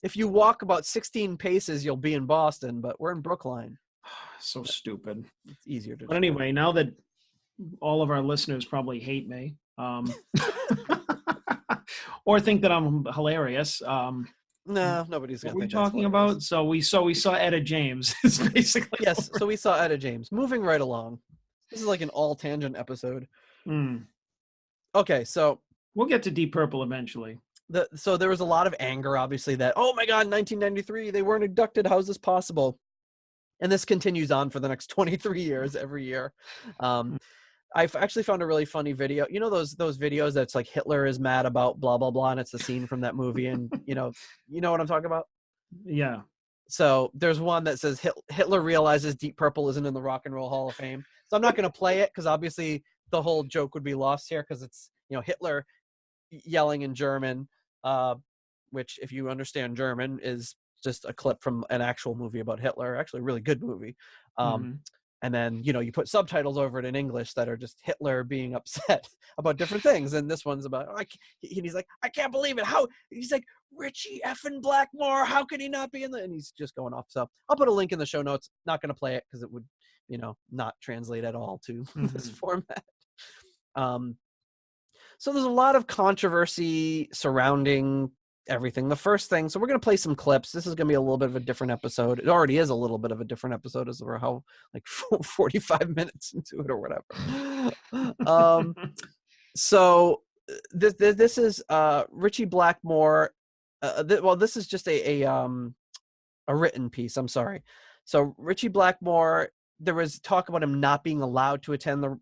If you walk about 16 paces, you'll be in Boston, but we're in Brookline. So stupid. It's easier to. But anyway, now that all of our listeners probably hate me, or think that I'm hilarious. No, nobody's going to to think think that's talking hilarious. about. So we saw Etta James. It's basically Yes. So we saw Etta James. Moving right along. This is like an all tangent episode. Okay, so we'll get to Deep Purple eventually. So there was a lot of anger, obviously, that, oh my God, 1993, they weren't inducted. How is this possible? And this continues on for the next 23 years, every year. I've actually found a really funny video. You know those videos that's like Hitler is mad about blah, blah, blah, and it's the scene from that movie, and you know what I'm talking about? Yeah. So there's one that says Hitler realizes Deep Purple isn't in the Rock and Roll Hall of Fame. So I'm not going to play it because obviously the whole joke would be lost here because it's, Hitler yelling in German, which if you understand German is just a clip from an actual movie about Hitler, actually a really good movie. And then, you put subtitles over it in English that are just Hitler being upset about different things. And this one's about, he's like, I can't believe it. How? He's like, Ritchie effing Blackmore. How could he not be in the, and he's just going off. So I'll put a link in the show notes. Not going to play it because it would, not translate at all to this format. So there's a lot of controversy surrounding everything. The first thing, so we're going to play some clips. This is going to be a little bit of a different episode. It already is a little bit of a different episode as we're 45 minutes into it or whatever. So this is Ritchie Blackmore. This is just a written piece. I'm sorry. So Ritchie Blackmore, there was talk about him not being allowed to attend the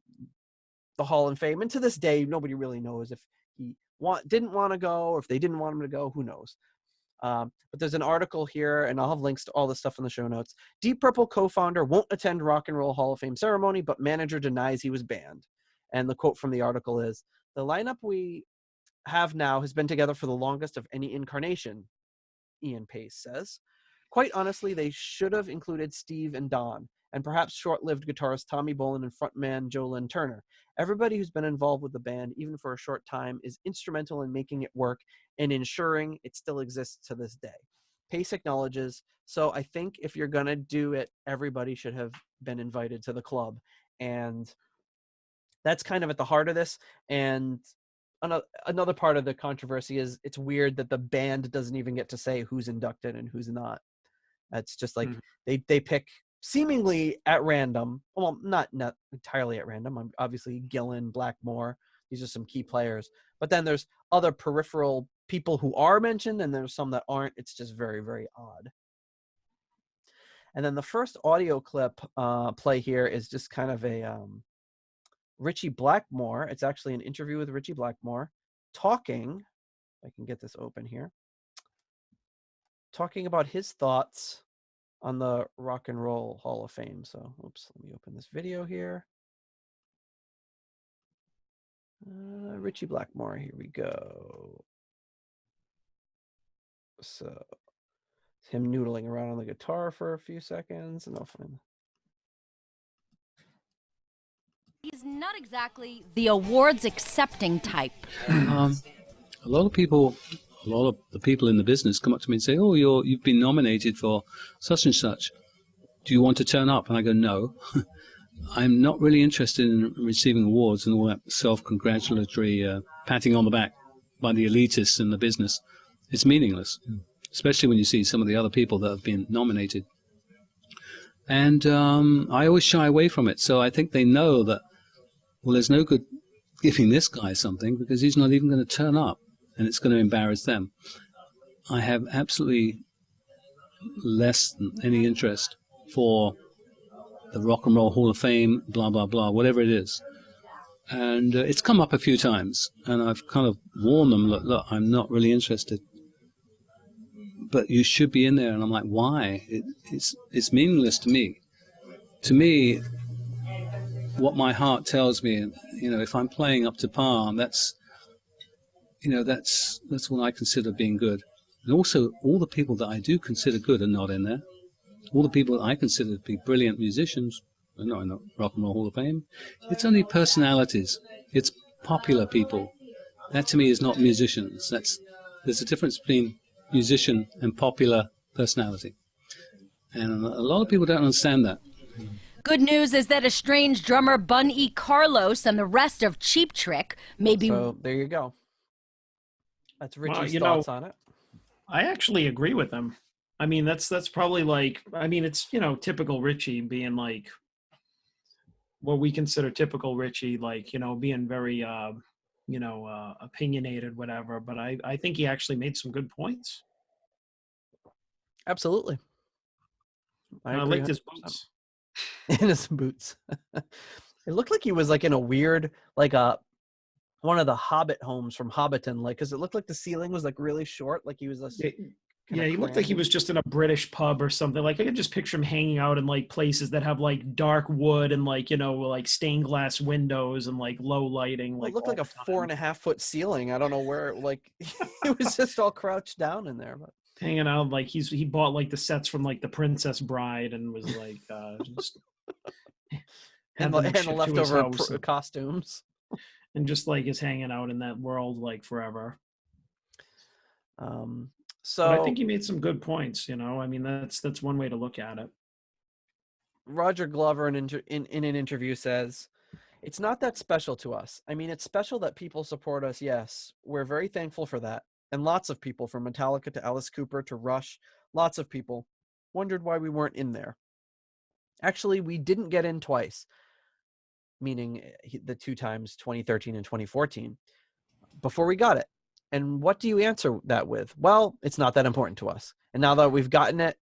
Hall of Fame, and to this day, nobody really knows if he didn't want to go or if they didn't want him to go. Who knows? But there's an article here, and I'll have links to all this stuff in the show notes. Deep Purple co-founder won't attend Rock and Roll Hall of Fame ceremony, but manager denies he was banned. And the quote from the article is, "The lineup we have now has been together for the longest of any incarnation," Ian Paice says. "Quite honestly, they should have included Steve and Don, and perhaps short-lived guitarist Tommy Bolin and frontman Joe Lynn Turner. Everybody who's been involved with the band, even for a short time, is instrumental in making it work and ensuring it still exists to this day." Pace acknowledges, "So I think if you're going to do it, everybody should have been invited to the club." And that's kind of at the heart of this. And another part of the controversy is it's weird that the band doesn't even get to say who's inducted and who's not. That's just like they pick seemingly at random. Well, not entirely at random. Obviously, Gillan, Blackmore, these are some key players. But then there's other peripheral people who are mentioned, and there's some that aren't. It's just very, very odd. And then the first audio clip play here is just kind of a Ritchie Blackmore. It's actually an interview with Ritchie Blackmore talking, if I can get this open here, talking about his thoughts on the Rock and Roll Hall of Fame. So, oops, let me open this video here. Ritchie Blackmore, here we go. So, him noodling around on the guitar for a few seconds, and I'll find. He's not exactly the awards accepting type. A lot of the people in the business come up to me and say, "Oh, you've been nominated for such and such. Do you want to turn up?" And I go, "No, I'm not really interested in receiving awards and all that self-congratulatory patting on the back by the elitists in the business. It's meaningless, especially when you see some of the other people that have been nominated." And I always shy away from it. So I think they know that, well, there's no good giving this guy something because he's not even going to turn up, and it's going to embarrass them. I have absolutely less than any interest for the Rock and Roll Hall of Fame, blah, blah, blah, whatever it is. And it's come up a few times, and I've kind of warned them, look, I'm not really interested. But you should be in there. And I'm like, why? It's meaningless to me. To me, what my heart tells me, if I'm playing up to par, that's what I consider being good. And also, all the people that I do consider good are not in there. All the people that I consider to be brilliant musicians are not in the Rock and Roll Hall of Fame. It's only personalities. It's popular people. That to me is not musicians. There's a difference between musician and popular personality. And a lot of people don't understand that. Good news is that estranged drummer Bun E. Carlos and the rest of Cheap Trick may be... So there you go. That's Ritchie's thoughts on it. I actually agree with him. I mean, that's probably like, I mean, it's, typical Ritchie being like what we consider typical Ritchie, like, being very, opinionated, whatever. But I think he actually made some good points. Absolutely. I liked his boots. In his boots. It looked like he was like in a weird, like one of the Hobbit homes from Hobbiton, like, because it looked like the ceiling was like really short, like he was he looked like he was just in a British pub or something. Like I could just picture him hanging out in like places that have like dark wood and like like stained glass windows and like low lighting. Like it looked like a 4.5 foot ceiling. I don't know where, like it was just all crouched down in there. But hanging out like he bought like the sets from like The Princess Bride and was like just and the leftover costumes. And just like is hanging out in that world like forever. So but I think he made some good points. I mean that's one way to look at it. Roger Glover in an interview says, "It's not that special to us. I mean, it's special that people support us. Yes, we're very thankful for that. And lots of people, from Metallica to Alice Cooper to Rush, lots of people wondered why we weren't in there. Actually, we didn't get in twice." Meaning the 2 times, 2013 and 2014, before we got it. And what do you answer that with? Well, it's not that important to us. And now that we've gotten it,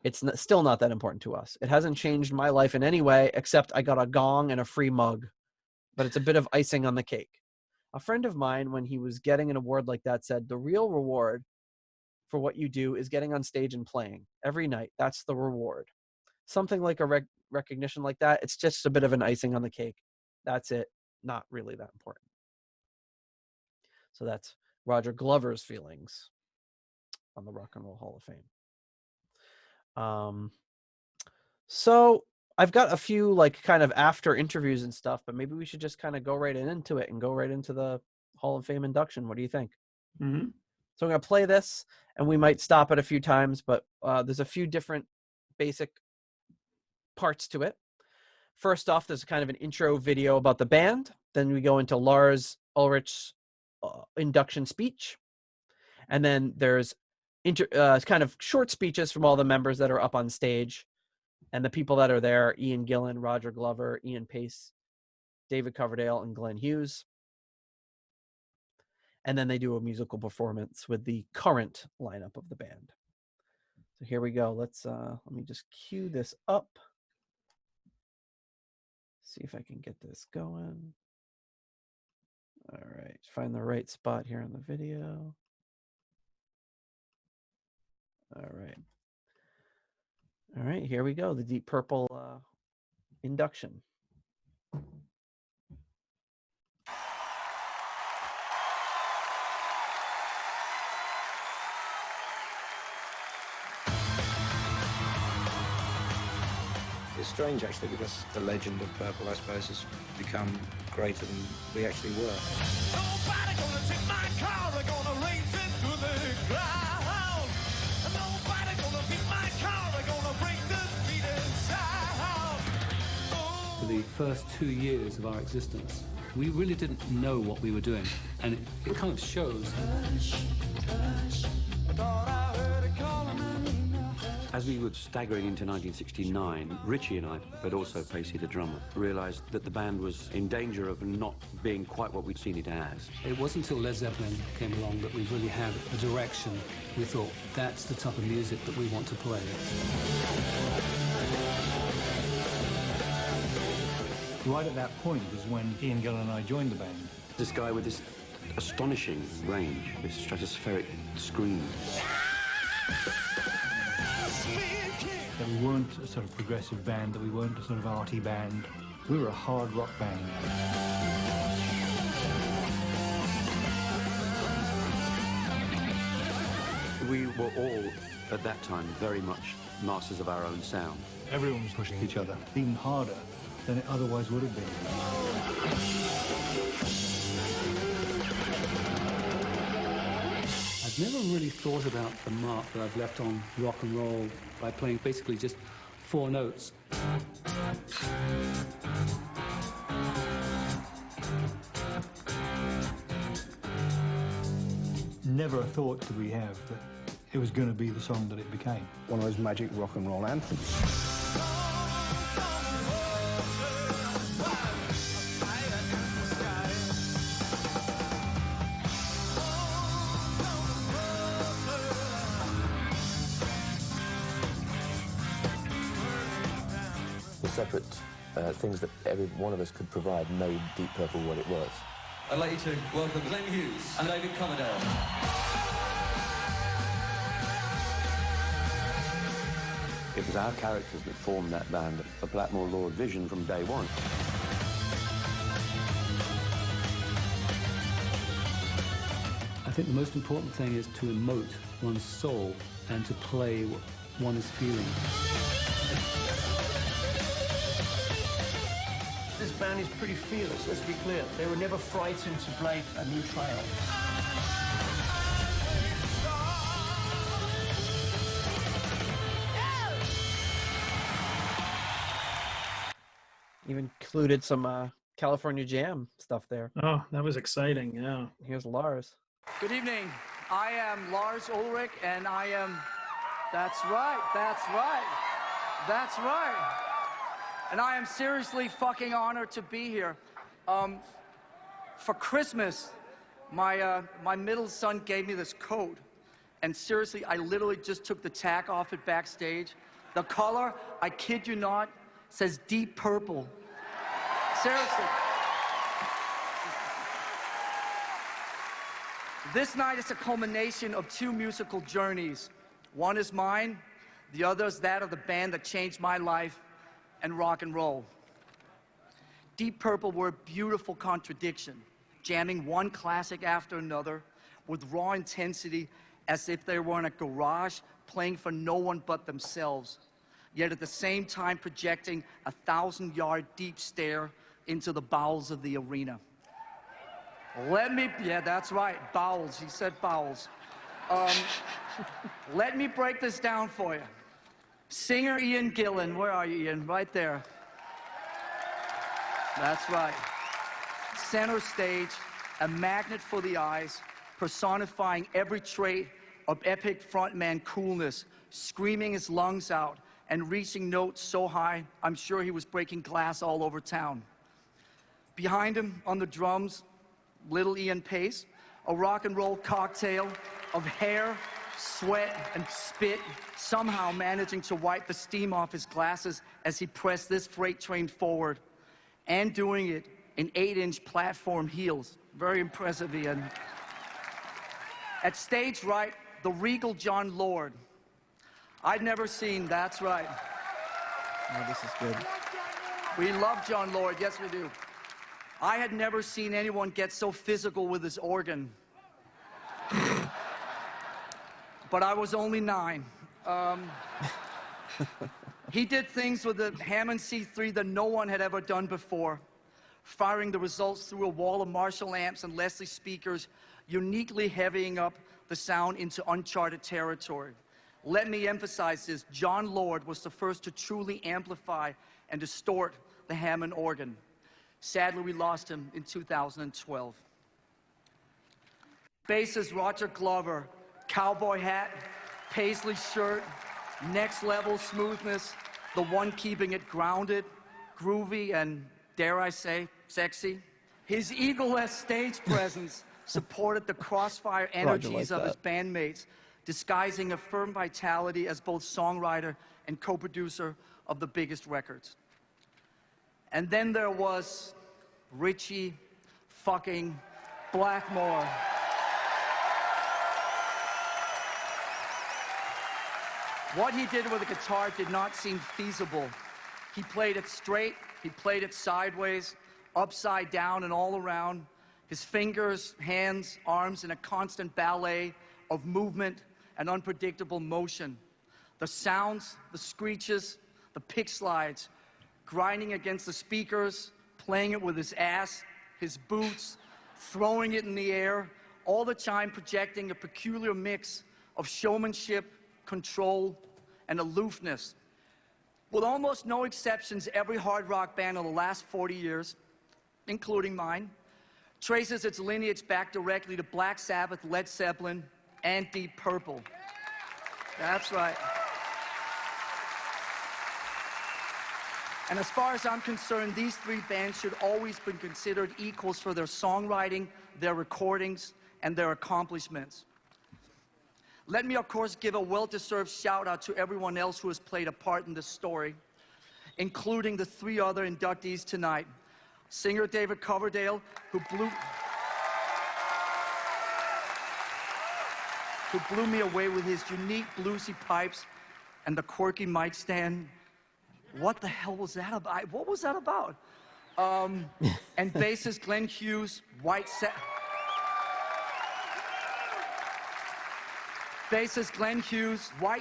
it's still not that important to us. It hasn't changed my life in any way, except I got a gong and a free mug. But it's a bit of icing on the cake. A friend of mine, when he was getting an award like that, said, the real reward for what you do is getting on stage and playing every night. That's the reward. Something like a recognition like that, it's just a bit of an icing on the cake. That's it. Not really that important. So that's Roger Glover's feelings on the Rock and Roll Hall of Fame. So I've got a few like kind of after interviews and stuff, but maybe we should just kind of go right into it and go right into the Hall of Fame induction. What do you think? Mm-hmm. So I'm going to play this and we might stop it a few times, but there's a few different basic parts to it. First off, there's kind of an intro video about the band. Then we go into Lars Ulrich's induction speech. And then there's kind of short speeches from all the members that are up on stage. And the people that are there, Ian Gillan, Roger Glover, Ian Paice, David Coverdale, and Glenn Hughes. And then they do a musical performance with the current lineup of the band. So here we go. Let me just cue this up. See if I can get this going. All right, find the right spot here in the video. All right, here we go. The Deep Purple induction. It's strange, actually, because the legend of Purple, I suppose, has become greater than we actually were. Nobody gonna take my car, they're gonna race it to the ground. Nobody gonna beat my car, they're gonna break the speed and sound. For the first 2 years of our existence, we really didn't know what we were doing, and it kind of shows. As we were staggering into 1969, Ritchie and I, but also Pacey the drummer, realised that the band was in danger of not being quite what we'd seen it as. It wasn't until Led Zeppelin came along that we really had a direction. We thought, that's the type of music that we want to play. Right at that point is when Ian Gillan and I joined the band. This guy with this astonishing range, this stratospheric scream. That we weren't a sort of progressive band, that we weren't a sort of arty band. We were a hard rock band. We were all, at that time, very much masters of our own sound. Everyone was pushing each other, even harder than it otherwise would have been. I've never really thought about the mark that I've left on rock and roll by playing basically just 4 notes. Never a thought did we have that it was going to be the song that it became. One of those magic rock and roll anthems. The separate things that every one of us could provide made Deep Purple what it was. I'd like you to welcome Glenn Hughes and David Coverdale. It was our characters that formed that band, the Blackmore Lord vision from day one. I think the most important thing is to emote one's soul and to play what one is feeling. This band is pretty fearless, let's be clear. They were never frightened to play a new trail. Even included some California Jam stuff there. Oh, that was exciting, yeah. Here's Lars. Good evening. I am Lars Ulrich, and I am... That's right, that's right, that's right. And I am seriously fucking honored to be here. For Christmas, my middle son gave me this coat. And seriously, I literally just took the tack off at Backstage. The color, I kid you not, says Deep Purple. Seriously. This night is a culmination of 2 musical journeys. One is mine, the other is that of the band that changed my life and rock and roll. Deep Purple were a beautiful contradiction, jamming one classic after another with raw intensity as if they were in a garage playing for no one but themselves, yet at the same time projecting a 1,000-yard deep stare into the bowels of the arena. Yeah, that's right, bowels, he said bowels. Let me break this down for you. Singer Ian Gillan, where are you, Ian? Right there. That's right. Center stage, a magnet for the eyes, personifying every trait of epic frontman coolness, screaming his lungs out and reaching notes so high, I'm sure he was breaking glass all over town. Behind him, on the drums, little Ian Paice, a rock and roll cocktail of hair, sweat, and spit, somehow managing to wipe the steam off his glasses as he pressed this freight train forward, and doing it in 8-inch platform heels. Very impressive, Ian. At stage right, the regal John Lord. I'd never seen, that's right. Oh, this is good. We love John Lord, yes we do. I had never seen anyone get so physical with his organ. But I was only 9. He did things with the Hammond C3 that no one had ever done before, firing the results through a wall of Marshall amps and Leslie speakers, uniquely heavying up the sound into uncharted territory. Let me emphasize this, John Lord was the first to truly amplify and distort the Hammond organ. Sadly, we lost him in 2012. Bassist Roger Glover, cowboy hat, paisley shirt, next level smoothness, the one keeping it grounded, groovy, and dare I say, sexy. His eagle-less stage presence supported the crossfire energies of his bandmates, disguising a firm vitality as both songwriter and co-producer of the biggest records. And then there was Ritchie fucking Blackmore. What he did with the guitar did not seem feasible. He played it straight, he played it sideways, upside down and all around. His fingers, hands, arms in a constant ballet of movement and unpredictable motion. The sounds, the screeches, the pick slides, grinding against the speakers, playing it with his ass, his boots, throwing it in the air, all the time projecting a peculiar mix of showmanship, control, and aloofness. With almost no exceptions, every hard rock band of the last 40 years, including mine, traces its lineage back directly to Black Sabbath, Led Zeppelin, and Deep Purple. That's right. And as far as I'm concerned, these three bands should always be considered equals for their songwriting, their recordings, and their accomplishments. Let me, of course, give a well-deserved shout-out to everyone else who has played a part in this story, including the three other inductees tonight. Singer David Coverdale, who blew me away with his unique bluesy pipes and the quirky mic stand. What the hell was that about? What was that about? And bassist Glenn Hughes, white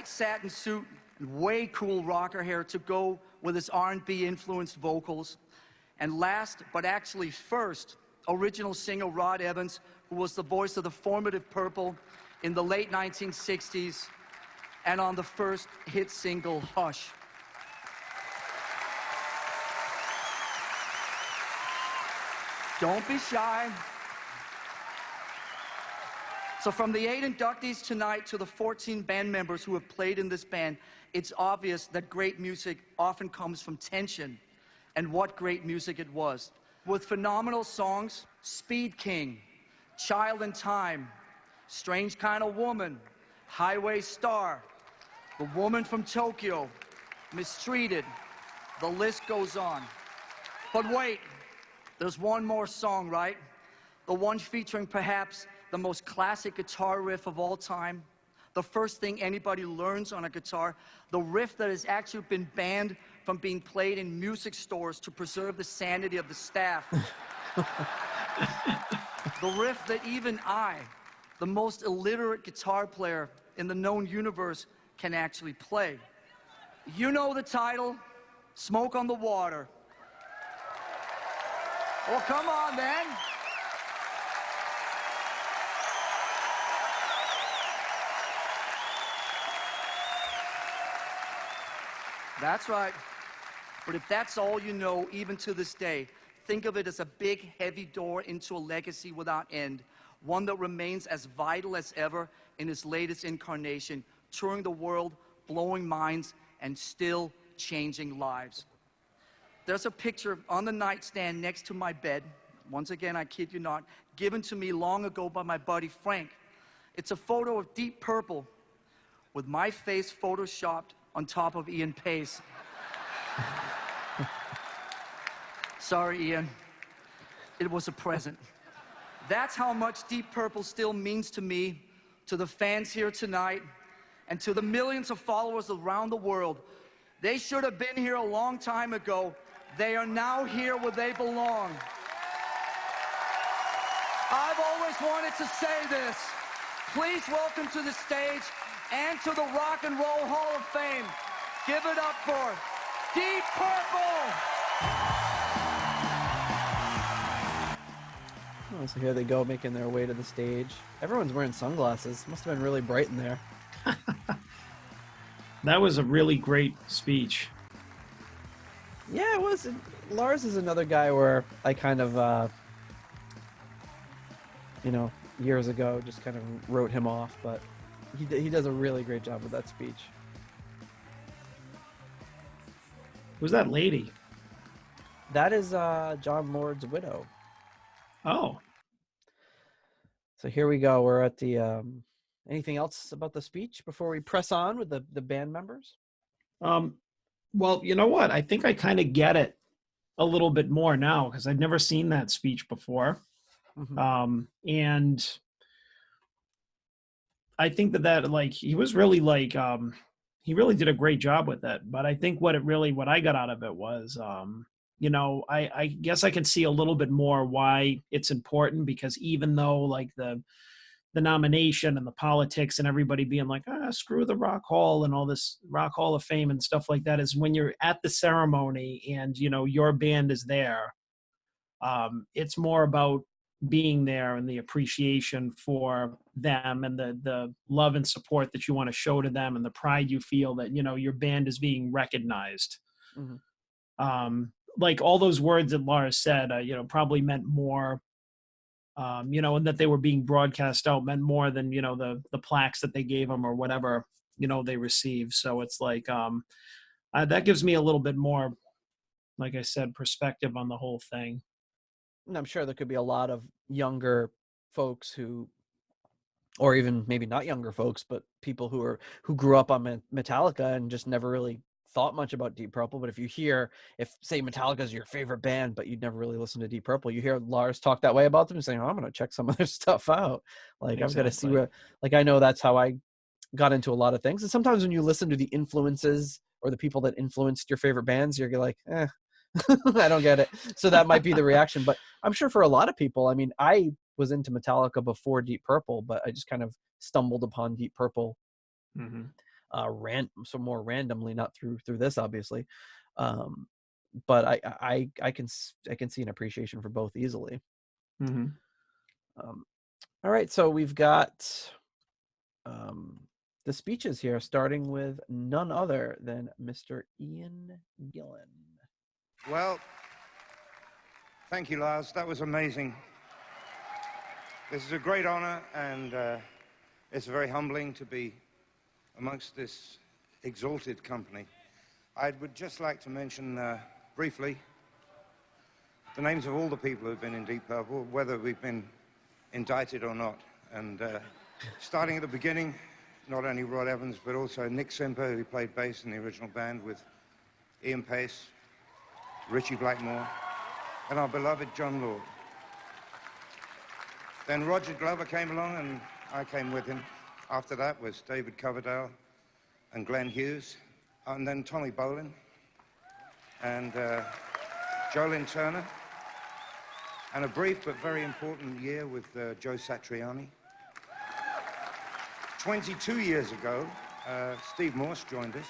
satin suit, and way cool rocker hair to go with his R&B influenced vocals. And last, but actually first, original singer Rod Evans, who was the voice of the formative Purple in the late 1960s and on the first hit single, Hush. Don't be shy. So from the 8 inductees tonight to the 14 band members who have played in this band, it's obvious that great music often comes from tension, and what great music it was. With phenomenal songs, Speed King, Child in Time, Strange Kind of Woman, Highway Star, The Woman from Tokyo, Mistreated, the list goes on. But wait, there's one more song, right? The one featuring perhaps the most classic guitar riff of all time, the first thing anybody learns on a guitar, the riff that has actually been banned from being played in music stores to preserve the sanity of the staff. The riff that even I, the most illiterate guitar player in the known universe, can actually play. You know the title, Smoke on the Water. Well, come on, then. That's right. But if that's all you know, even to this day, think of it as a big, heavy door into a legacy without end, one that remains as vital as ever in its latest incarnation, touring the world, blowing minds, and still changing lives. There's a picture on the nightstand next to my bed, once again, I kid you not, given to me long ago by my buddy Frank. It's a photo of Deep Purple with my face photoshopped on top of Ian Paice. Sorry, Ian. It was a present. That's how much Deep Purple still means to me, to the fans here tonight, and to the millions of followers around the world. They should have been here a long time ago. They are now here where they belong. I've always wanted to say this. Please welcome to the stage and to the Rock and Roll Hall of Fame. Give it up for Deep Purple! Oh, so here they go, making their way to the stage. Everyone's wearing sunglasses. Must have been really bright in there. That was a really great speech. Yeah, it was. Lars is another guy where I kind of, years ago just kind of wrote him off, but he does a really great job with that speech. Who's that lady? That is John Lord's widow. Oh. So here we go. We're at the... anything else about the speech before we press on with the band members? Well, you know what? I think I kind of get it a little bit more now because I'd never seen that speech before. And I think that like he was really like he really did a great job with it. But I think what I got out of it was you know, I guess I can see a little bit more why it's important, because even though like the nomination and the politics and everybody being like, screw the Rock Hall and all this Rock Hall of Fame and stuff like that, is when you're at the ceremony and, you know, your band is there. It's more about being there and the appreciation for them and the love and support that you want to show to them and the pride you feel that, you know, your band is being recognized. Like all those words that Lars said, you know, probably meant more, you know, and that they were being broadcast out meant more than, you know, the plaques that they gave them or whatever, you know, they received. So it's like, that gives me a little bit more, like I said, perspective on the whole thing. And I'm sure there could be a lot of younger folks who, or even maybe not younger folks, but people who grew up on Metallica and just never really thought much about Deep Purple. But if you hear, if say Metallica is your favorite band, but you'd never really listened to Deep Purple, you hear Lars talk that way about them and saying, I'm going to check some of their stuff out. Like I've got to see where, like, I know that's how I got into a lot of things. And sometimes when you listen to the influences or the people that influenced your favorite bands, you're like, I don't get it. So that might be the reaction, but I'm sure for a lot of people, I mean, I was into Metallica before Deep Purple, but I just kind of stumbled upon Deep Purple more randomly, not through this obviously. But I can see an appreciation for both easily. All right, so we've got the speeches here, starting with none other than Mr. Ian Gillan. Well, thank you, Lars. That was amazing. This is a great honor, and it's very humbling to be amongst this exalted company. I would just like to mention briefly the names of all the people who've been in Deep Purple, whether we've been indicted or not. And starting at the beginning, not only Rod Evans, but also Nick Simper, who played bass in the original band with Ian Paice, Ritchie Blackmore, and our beloved John Lord. Then Roger Glover came along, and I came with him. After that was David Coverdale and Glenn Hughes, and then Tommy Bolin, and Lynn Turner, and a brief but very important year with Joe Satriani. 22 years ago, Steve Morse joined us.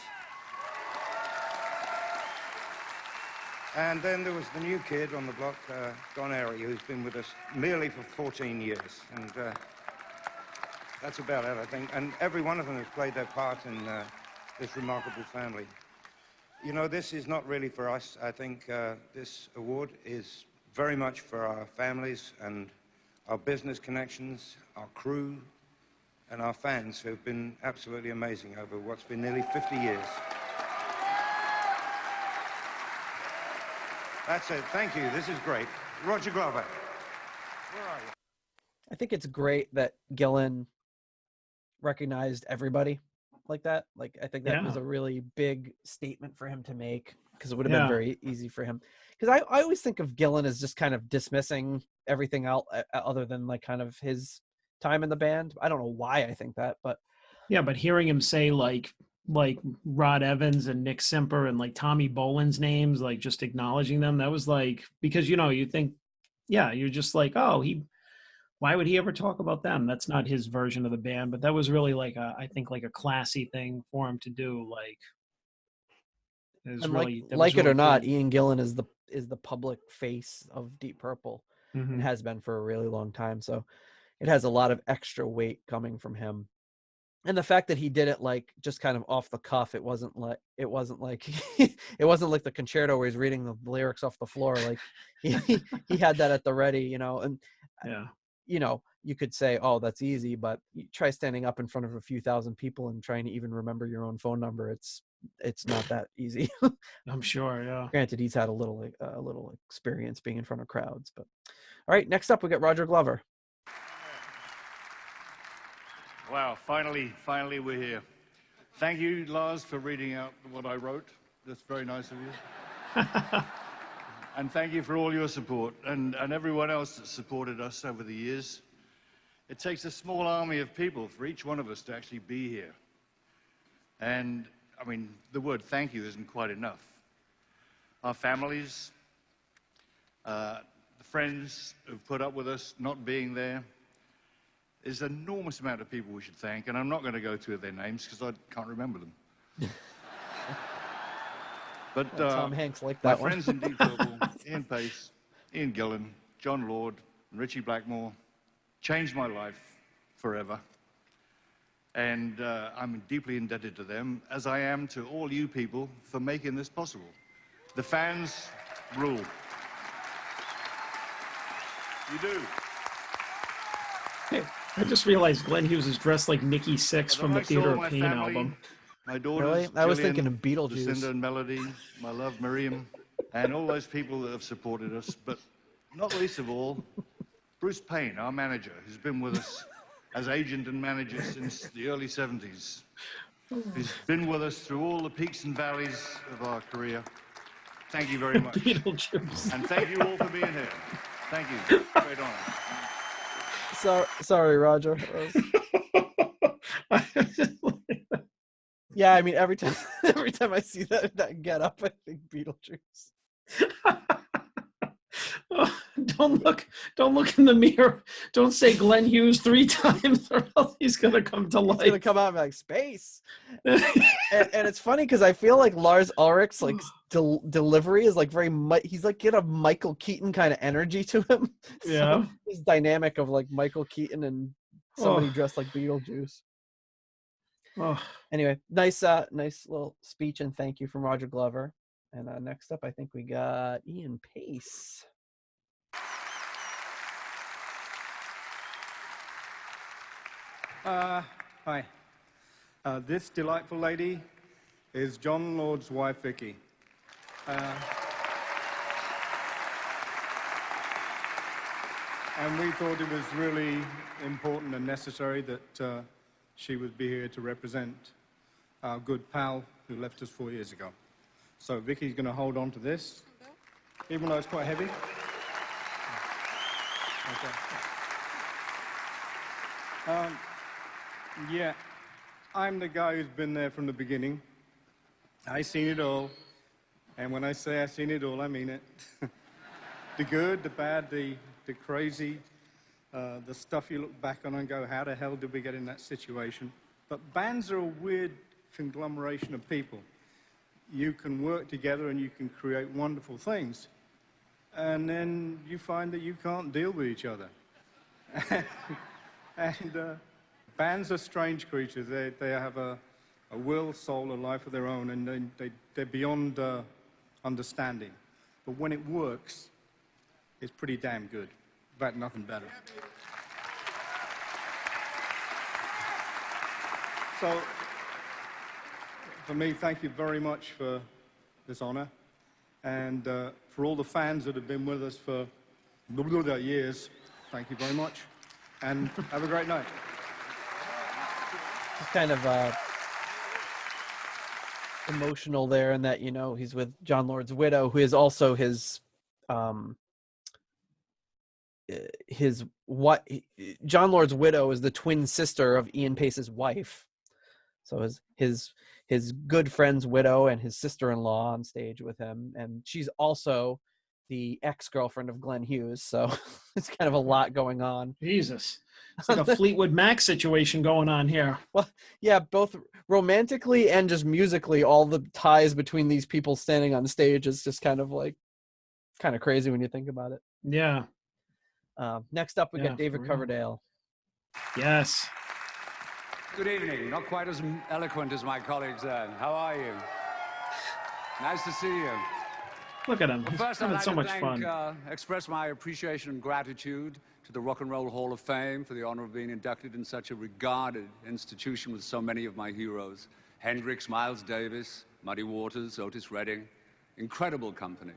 And then there was the new kid on the block, Airey, who's been with us merely for 14 years. And that's about it, I think. And every one of them has played their part in this remarkable family. You know, this is not really for us. I think this award is very much for our families and our business connections, our crew, and our fans who have been absolutely amazing over what's been nearly 50 years. That's it. Thank you. This is great. Roger Glover, where are you? I think it's great that Gillan recognized everybody like that. Like, I think that was a really big statement for him to make, because it would have been very easy for him. Because I always think of Gillan as just kind of dismissing everything out other than like kind of his time in the band. I don't know why I think that, but yeah, but hearing him say like Rod Evans and Nick Simper and like Tommy Bolin's names, like just acknowledging them, that was like, because, you know, you think, you're just like, oh, why would he ever talk about them? That's not his version of the band. But that was really like I think like a classy thing for him to do. Like, and really, like it or not, Ian Gillan is the public face of Deep Purple, and has been for a really long time. So it has a lot of extra weight coming from him. And the fact that he did it like just kind of off the cuff, it wasn't like it wasn't like the concerto where he's reading the lyrics off the floor. Like he had that at the ready, you know. And you know, you could say, oh, that's easy, but you try standing up in front of a few thousand people and trying to even remember your own phone number. It's not that easy. I'm sure. Yeah. Granted, he's had a little experience being in front of crowds. But all right, next up we got Roger Glover. Wow, finally we're here. Thank you, Lars, for reading out what I wrote. That's very nice of you. And thank you for all your support and everyone else that supported us over the years. It takes a small army of people for each one of us to actually be here. And, I mean, the word thank you isn't quite enough. Our families, the friends who've put up with us not being there. There's an enormous amount of people we should thank, and I'm not going to go through their names because I can't remember them. But Tom Hanks liked that my one. friends in Deep Purple, Ian Paice, Ian Gillan, John Lord, and Ritchie Blackmore changed my life forever. And I'm deeply indebted to them, as I am to all you people for making this possible. The fans rule. You do. Hey, I just realized Glenn Hughes is dressed like Nikki Sixx from the Theater of Pain album. My daughters, Really? I was Gillian, thinking of Beetlejuice. Lucinda and Melody, my love Miriam, and all those people that have supported us, but not least of all, Bruce Payne, our manager, who's been with us as agent and manager since the early 70s. He's been with us through all the peaks and valleys of our career. Thank you very much. Beetlejuice. And thank you all for being here. Thank you. Great honor. Sorry, Roger. Yeah, I mean, every time I see that get up, I think Beetlejuice. Oh, don't look in the mirror. Don't say Glenn Hughes 3 times, or else he's gonna come to life. He's gonna come out and be like space. and it's funny because I feel like Lars Ulrich's like delivery is like he's like get a Michael Keaton kind of energy to him. Yeah, so his dynamic of like Michael Keaton and somebody dressed like Beetlejuice. Oh. Anyway, nice little speech and thank you from Roger Glover. And next up, I think we got Ian Paice. Hi. This delightful lady is John Lord's wife, Vicky. And we thought it was really important and necessary that she would be here to represent our good pal who left us 4 years ago. So Vicky's going to hold on to this, even though it's quite heavy. Okay. Yeah, I'm the guy who's been there from the beginning. I've seen it all, and when I say I've seen it all, I mean it. The good, the bad, the crazy, the stuff you look back on and go, how the hell did we get in that situation? But bands are a weird conglomeration of people. You can work together and you can create wonderful things, and then you find that you can't deal with each other. And bands are strange creatures. They have a will, soul, a life of their own, and they're beyond understanding. But when it works, it's pretty damn good. In fact, nothing better. So, for me, thank you very much for this honor, and for all the fans that have been with us for years, thank you very much, and have a great night. It's kind of emotional there in that, you know, he's with John Lord's widow, who is also what John Lord's widow is the twin sister of Ian Paice's wife. So his good friend's widow and his sister-in-law on stage with him, and she's also the ex-girlfriend of Glenn Hughes. So it's kind of a lot going on. Jesus, it's like a Fleetwood Mac situation going on here. Well, yeah, both romantically and just musically, all the ties between these people standing on stage is just kind of crazy when you think about it. Yeah. Next up, we got David Coverdale. Yes. Good evening. Not quite as eloquent as my colleagues there. How are you? Nice to see you. Look at him. Well, first, He's having I'd like so much to fun. express my appreciation and gratitude to the Rock and Roll Hall of Fame for the honor of being inducted in such a regarded institution with so many of my heroes. Hendrix, Miles Davis, Muddy Waters, Otis Redding. Incredible company.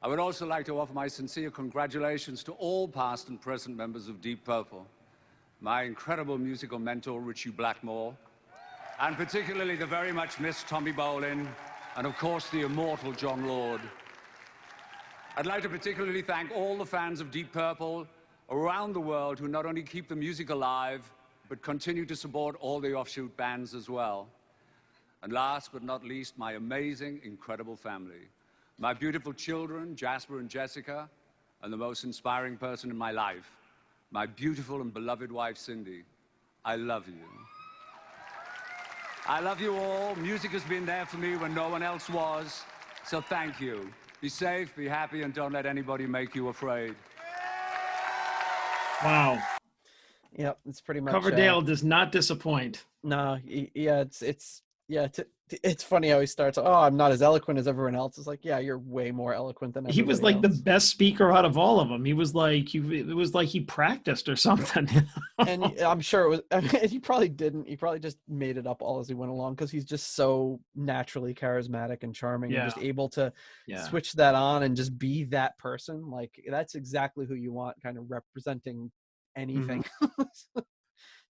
I would also like to offer my sincere congratulations to all past and present members of Deep Purple, my incredible musical mentor, Ritchie Blackmore, and particularly the very much missed Tommy Bolin, and of course the immortal John Lord. I'd like to particularly thank all the fans of Deep Purple around the world who not only keep the music alive, but continue to support all the offshoot bands as well. And last but not least, my amazing, incredible family. My beautiful children, Jasper and Jessica, and the most inspiring person in my life, my beautiful and beloved wife, Cindy. I love you. I love you all. Music has been there for me when no one else was, so thank you. Be safe, be happy, and don't let anybody make you afraid. Wow. Yep, it's pretty much Coverdale does not disappoint. No, yeah, it's funny how he starts. Oh, I'm not as eloquent as everyone else. It's like, yeah, you're way more eloquent than everybody He was like else. the best speaker out of all of them. He was like, it was like he practiced or something. And I'm sure it was. I mean, he probably didn't. He probably just made it up all as he went along because he's just so naturally charismatic and charming, and just able to switch that on and just be that person. Like that's exactly who you want, kind of representing anything.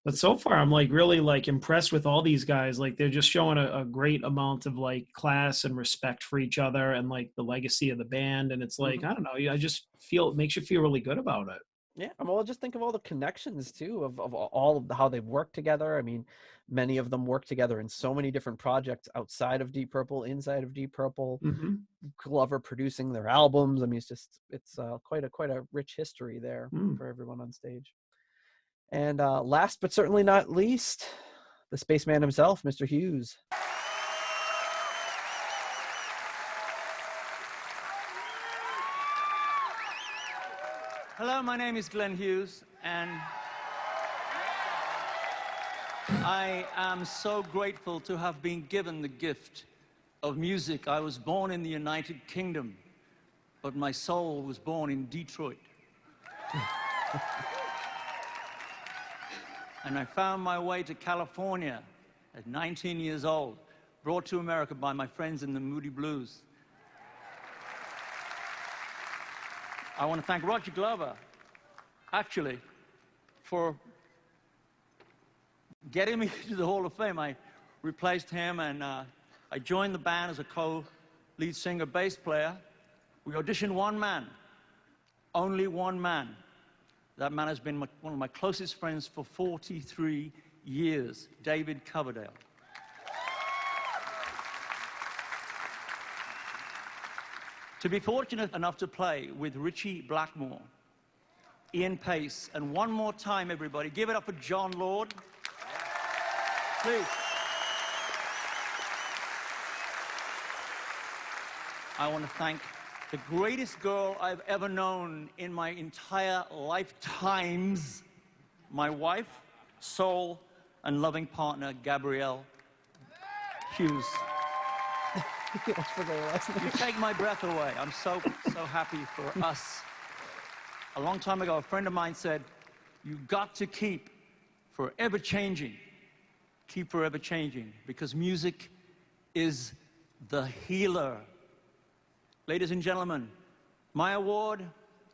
But so far, I'm like really like impressed with all these guys. Like they're just showing a great amount of like class and respect for each other and like the legacy of the band. And it's like, I don't know, I just feel, it makes you feel really good about it. Yeah, well, just think of all the connections too of all of how they've worked together. I mean, many of them work together in so many different projects outside of Deep Purple, inside of Deep Purple. Glover producing their albums. I mean, it's quite a rich history there for everyone on stage. And last but certainly not least, the spaceman himself, Mr. Hughes. Hello, my name is Glenn Hughes, and I am so grateful to have been given the gift of music. I was born in the United Kingdom, but my soul was born in Detroit. And I found my way to California at 19 years old, brought to America by my friends in the Moody Blues. I want to thank Roger Glover, actually, for getting me to the Hall of Fame. I replaced him, and I joined the band as a co-lead singer, bass player. We auditioned one man, only one man. That man has been one of my closest friends for 43 years, David Coverdale. To be fortunate enough to play with Ritchie Blackmore, Ian Paice, and one more time, everybody, give it up for John Lord. Please. I want to thank the greatest girl I've ever known in my entire lifetimes, my wife, soul, and loving partner, Gabrielle Hughes. You take my breath away. I'm so happy for us. A long time ago, a friend of mine said, you got to keep forever changing. Keep forever changing, because music is the healer. Ladies and gentlemen, my award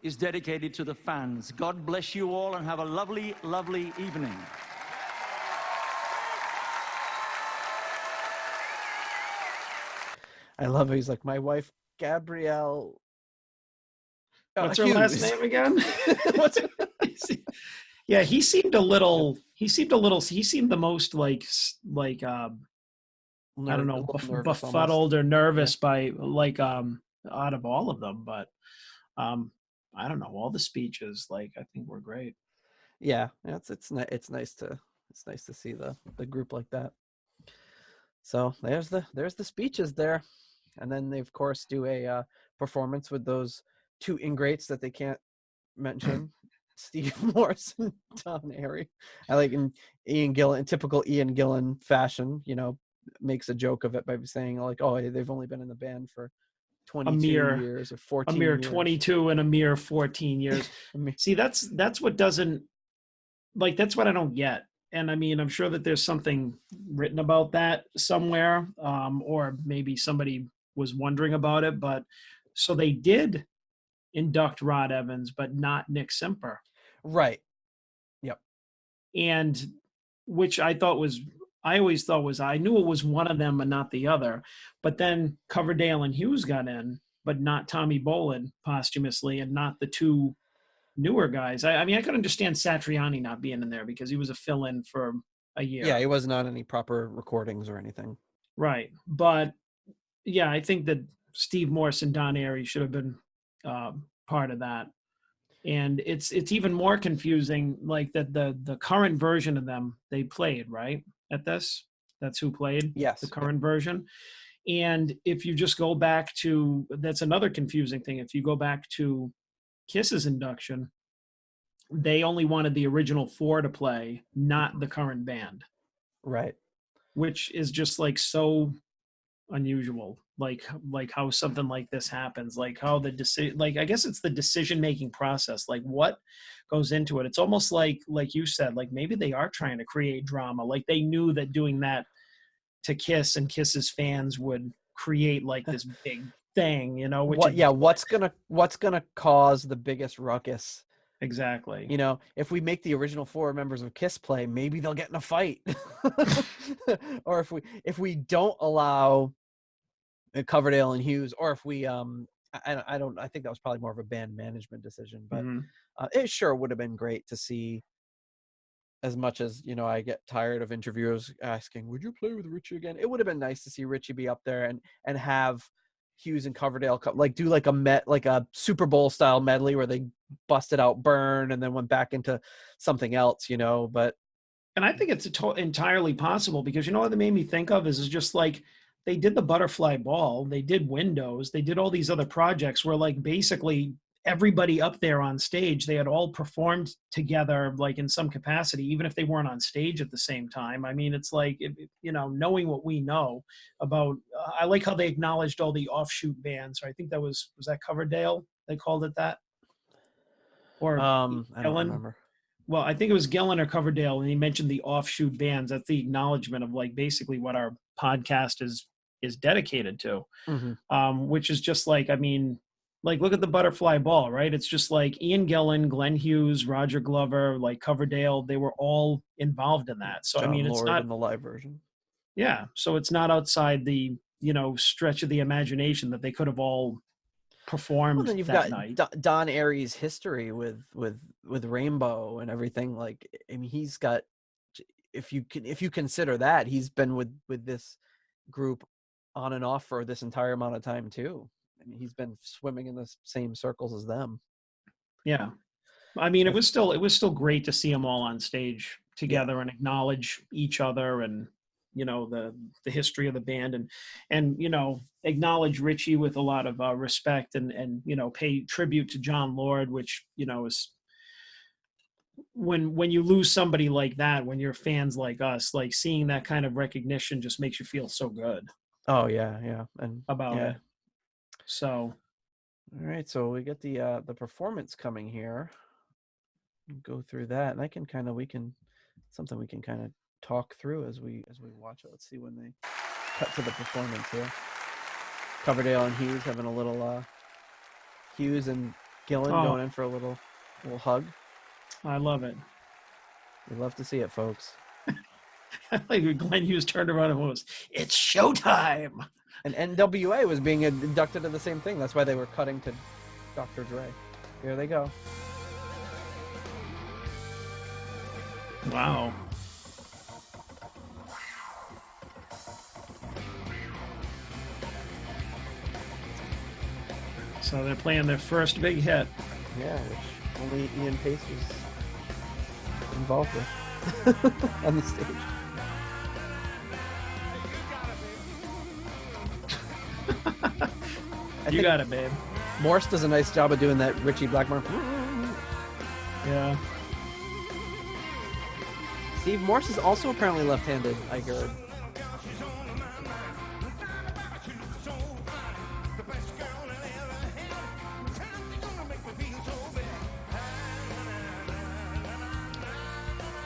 is dedicated to the fans. God bless you all and have a lovely, lovely evening. I love it. He's like, my wife, Gabrielle. What's her last name again? Yeah, he seemed the most like I don't know, befuddled or nervous by like out of all of them, but I don't know, all the speeches like I think were great. Yeah, it's nice to see the group like that. So there's the speeches there, and then they of course do a performance with those two ingrates that they can't mention. Steve Morse and Tom Airey. I like in typical Ian Gillan fashion, makes a joke of it by saying like, oh, they've only been in the band for 22 years or 14 a mere years. 22 and a mere 14 years. See, that's what doesn't, like, that's what I don't get. And I mean, I'm sure that there's something written about that somewhere, or maybe somebody was wondering about it, but so they did induct Rod Evans, but not Nick Simper. Right. Yep. And which I always thought was, I knew it was one of them and not the other, but then Coverdale and Hughes got in, but not Tommy Bolin posthumously, and not the two newer guys. I mean, I could understand Satriani not being in there because he was a fill-in for a year. Yeah, he wasn't on any proper recordings or anything. Right. But yeah, I think that Steve Morse and Don Airey should have been part of that. And it's even more confusing, like that the current version of them, they played, right, at this? That's who played? Yes. The current version. And if you just go back to, that's another confusing thing. If you go back to Kiss's induction, they only wanted the original 4 to play, not the current band. Right. Which is just like so unusual, like how something like this happens, like how the decision, like I guess it's the decision-making process, like what goes into it. It's almost like you said, like maybe they are trying to create drama, like they knew that doing that to Kiss and Kiss's fans would create like this big thing, you know, which what's gonna cause the biggest ruckus. Exactly. You know, if we make the original 4 members of Kiss play, maybe they'll get in a fight. Or if we don't allow Coverdale and Hughes, or if we I think that was probably more of a band management decision, but it sure would have been great to see. As much as, you know, I get tired of interviewers asking, would you play with Ritchie again? It would have been nice to see Ritchie be up there and have Hughes and Coverdale do like a Super Bowl style medley where they busted out Burn and then went back into something else, you know. But and I think it's entirely possible, because you know what it made me think of is just like they did the Butterfly Ball, they did Windows, they did all these other projects where like basically everybody up there on stage, they had all performed together, like in some capacity, even if they weren't on stage at the same time. I mean, it's like, you know, knowing what we know about, I like how they acknowledged all the offshoot bands. I think that was that Coverdale? They called it that? Or I don't remember. Well, I think it was Gillan or Coverdale, and he mentioned the offshoot bands. That's the acknowledgement of like basically what our podcast is dedicated to, which is just like, I mean, like, look at the Butterfly Ball, right? It's just like Ian Gillan, Glenn Hughes, Roger Glover, like Coverdale, they were all involved in that. So, John I mean, it's Lord not in the live version. Yeah. So it's not outside the, you know, stretch of the imagination that they could have all performed Well, then you've that got night. Don Airey's history with Rainbow and everything. Like, I mean, he's got, if you consider that, he's been with this group on and off for this entire amount of time too. I mean, he's been swimming in the same circles as them. Yeah. I mean, it was still great to see them all on stage together and acknowledge each other, and, you know, the history of the band, and, you know, acknowledge Ritchie with a lot of respect, and, you know, pay tribute to John Lord, which, you know, is when you lose somebody like that, when you're fans like us, like seeing that kind of recognition just makes you feel so good. Oh yeah. And about it. So, all right, so we get the performance coming here. Go through that, and we can kind of talk through as we watch it. Let's see when they cut to the performance here. Coverdale and Hughes having a little Hughes and Gillan going in for a little hug. I love it. We love to see it, folks. Like Glenn Hughes turned around and was, "It's showtime." And NWA was being inducted to the same thing. That's why they were cutting to Dr. Dre. Here they go. Wow. So they're playing their first big hit. Yeah, which only Ian Paice was involved with on the stage. You got it, babe. Morse does a nice job of doing that Ritchie Blackmore. Yeah. Steve Morse is also apparently left-handed, I heard.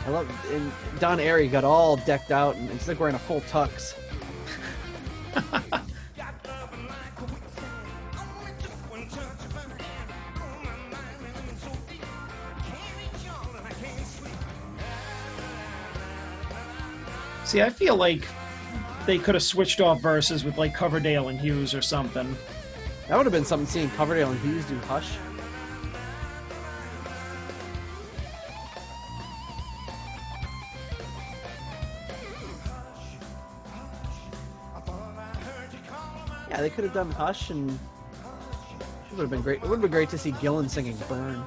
I love, and Don Airey got all decked out, and he's like wearing a full tux. See, I feel like they could have switched off verses with like Coverdale and Hughes or something. That would have been something seeing Coverdale and Hughes do Hush. Yeah, they could have done Hush, and it would have been great. It would have been great to see Gillan singing Burn.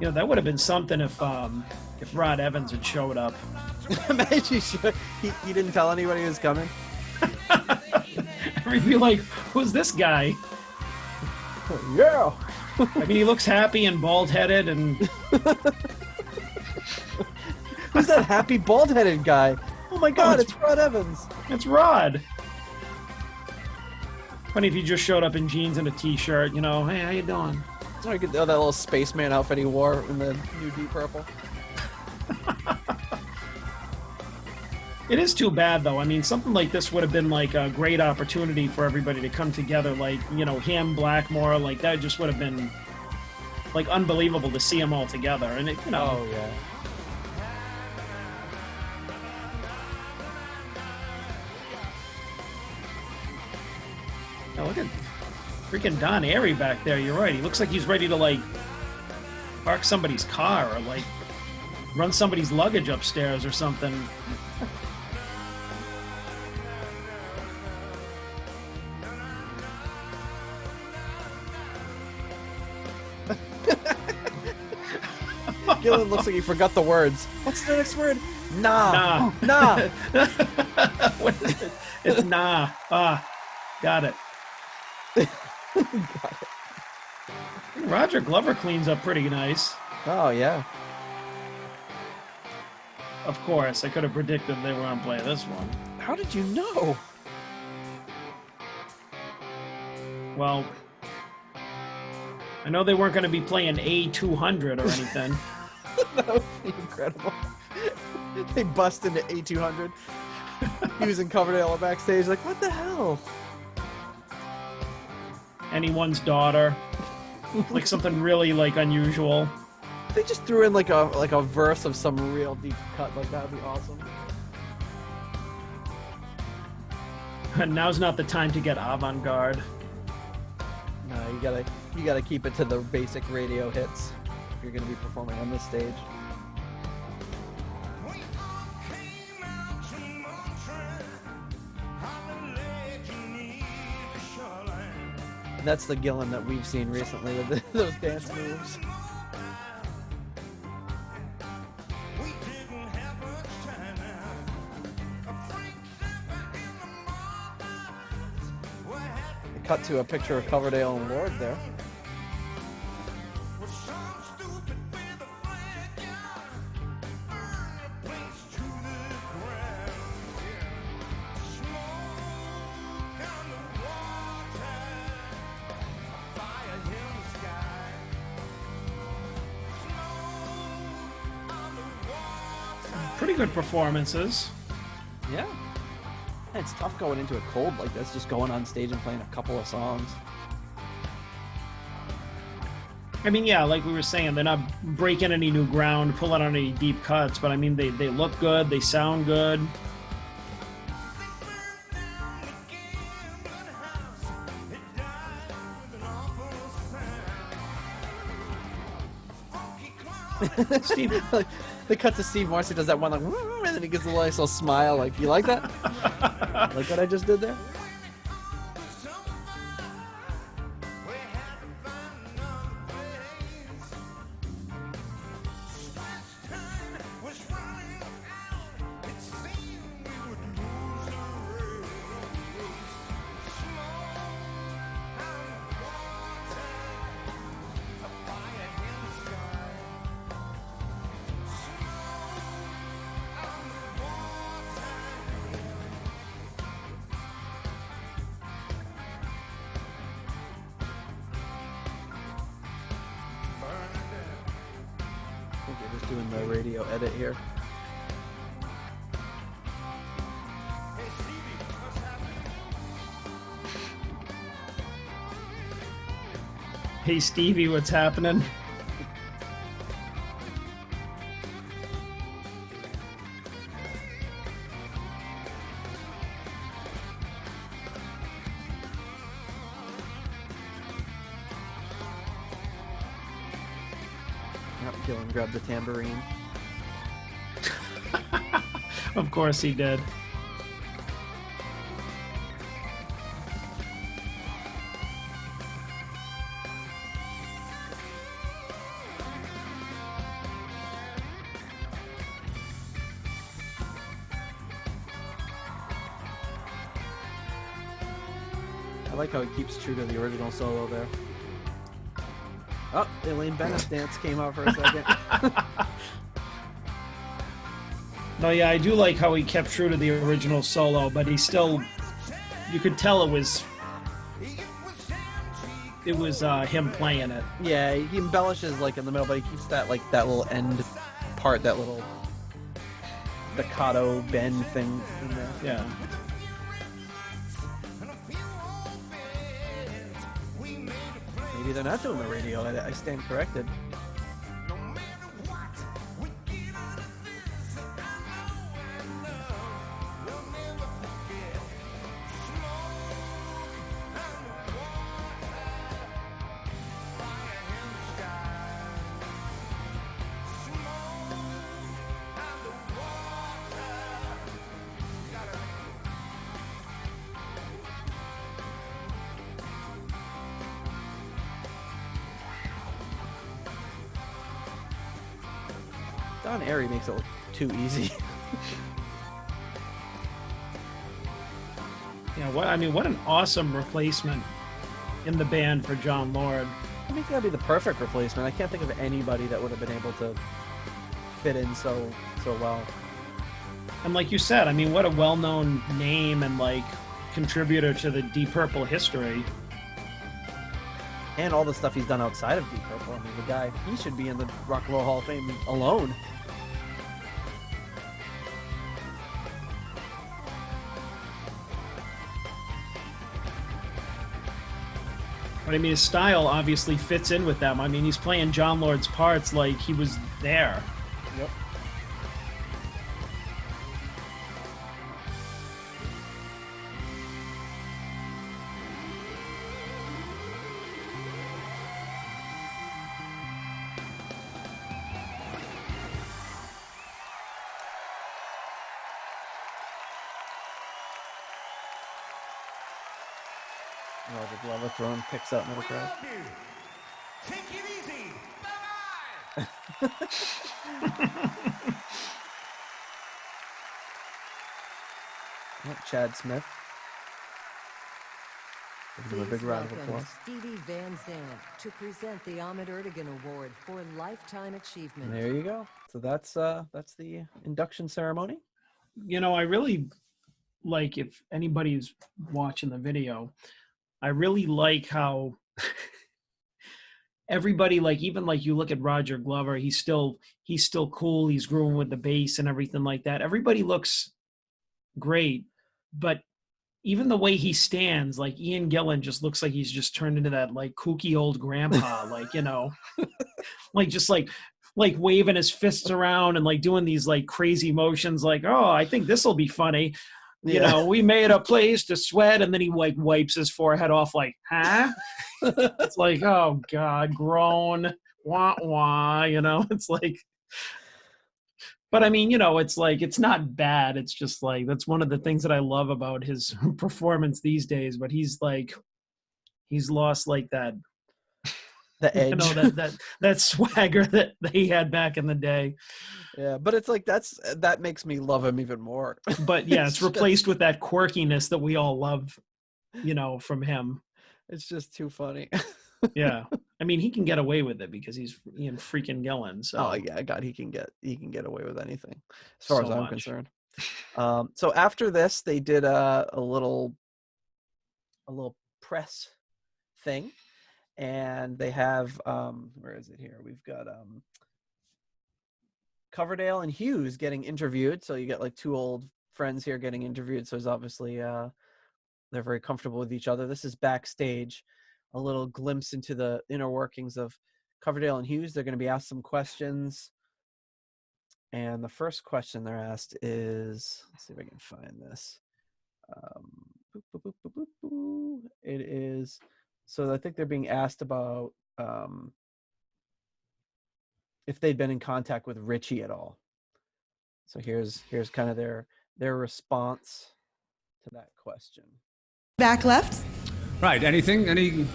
You know, that would have been something if Rod Evans had showed up. Imagine he didn't tell anybody he was coming. We'd be like, who's this guy? Yeah. I mean, he looks happy and bald-headed, and who's that happy bald-headed guy? Oh my God, it's Rod Evans. It's Rod. Funny if he just showed up in jeans and a t-shirt, you know, hey, how you doing? I could that little spaceman outfit he wore in the new Deep Purple. It is too bad, though. I mean, something like this would have been like a great opportunity for everybody to come together. Like, you know, him, Blackmore, like that just would have been like unbelievable to see them all together. And it, you know. Oh yeah. Now look at freaking Don Airey back there. You're right. He looks like he's ready to like park somebody's car or like run somebody's luggage upstairs or something. Gillan looks like he forgot the words. What's the next word? Nah. Nah. What is it? It's nah. Ah, got it. Got it. Roger Glover cleans up pretty nice. Oh, yeah. Of course, I could have predicted they were going to play this one. How did you know? Well, I know they weren't going to be playing A200 or anything. That would be incredible. They bust into A200. He was in Coverdale at Backstage, like, what the hell? Anyone's daughter. Like something really like unusual. They just threw in like a verse of some real deep cut, like that would be awesome. And now's not the time to get avant-garde. No, you gotta keep it to the basic radio hits if you're gonna be performing on this stage. And that's the Gillan that we've seen recently with those dance moves. Cut to a picture of Coverdale and Lord there. Pretty good performances. Yeah. It's tough going into a cold like this, just going on stage and playing a couple of songs. I mean, yeah, like we were saying, they're not breaking any new ground, pulling on any deep cuts, but I mean, they look good, they sound good. Steve, they cut to Steve Morse, he does that one like, and then he gives a nice little smile, like, you like that? Like what I just did there? I think they're just doing the radio edit here. Hey Stevie, what's happening? Gillan grabbed the tambourine. Of course he did. I like how he keeps true to the original solo there. Oh, Elaine Bennett's dance came out for a second. No, yeah, I do like how he kept true to the original solo, but he still, you could tell it was him playing it. Yeah, he embellishes like in the middle, but he keeps that that little end part, that little staccato bend thing in there. Yeah. Maybe they're not doing the radio. I stand corrected. Airey makes it look too easy. Yeah, what an awesome replacement in the band for John Lord. I think that'd be the perfect replacement. I can't think of anybody that would have been able to fit in so well. And like you said, what a well-known name and contributor to the Deep Purple history. And all the stuff he's done outside of Deep Purple. The guy, he should be in the Rock and Roll Hall of Fame alone. But his style obviously fits in with them. He's playing John Lord's parts like he was there. Yep. Roger Glover throwing picks out in the crowd. Take it easy. Chad Smith. Give him a big round of applause. Stevie Van Zandt to present the Ahmet Ertegun Award for Lifetime Achievement. There you go. So that's the induction ceremony. I really like, if anybody's watching the video, I really like how everybody, even you look at Roger Glover, he's still cool. He's grooving with the bass and everything like that. Everybody looks great, but even the way he stands, Ian Gillan just looks like he's just turned into that kooky old grandpa, just waving his fists around and doing these crazy motions, oh, I think this will be funny. Yeah. We made a place to sweat, and then he wipes his forehead off huh? It's oh God, groan, wah wah, it's but it's not bad. It's just that's one of the things that I love about his performance these days, but he's lost that the edge, that swagger that he had back in the day. Yeah, but it's that makes me love him even more. But yeah, it's replaced with that quirkiness that we all love, from him. It's just too funny. Yeah, he can get away with it because he's Ian freaking Gillan. So. Oh yeah, God, he can get away with anything, as far as I'm concerned. So after this, they did a little press thing, and they have where is it here? We've got Coverdale and Hughes getting interviewed. So you get two old friends here getting interviewed. So it's obviously they're very comfortable with each other. This is backstage, a little glimpse into the inner workings of Coverdale and Hughes. They're going to be asked some questions. And the first question they're asked is, let's see if I can find this. It is, so I think they're being asked about if they'd been in contact with Ritchie at all. So here's kind of their response to that question. Back left. Right, anything? Any?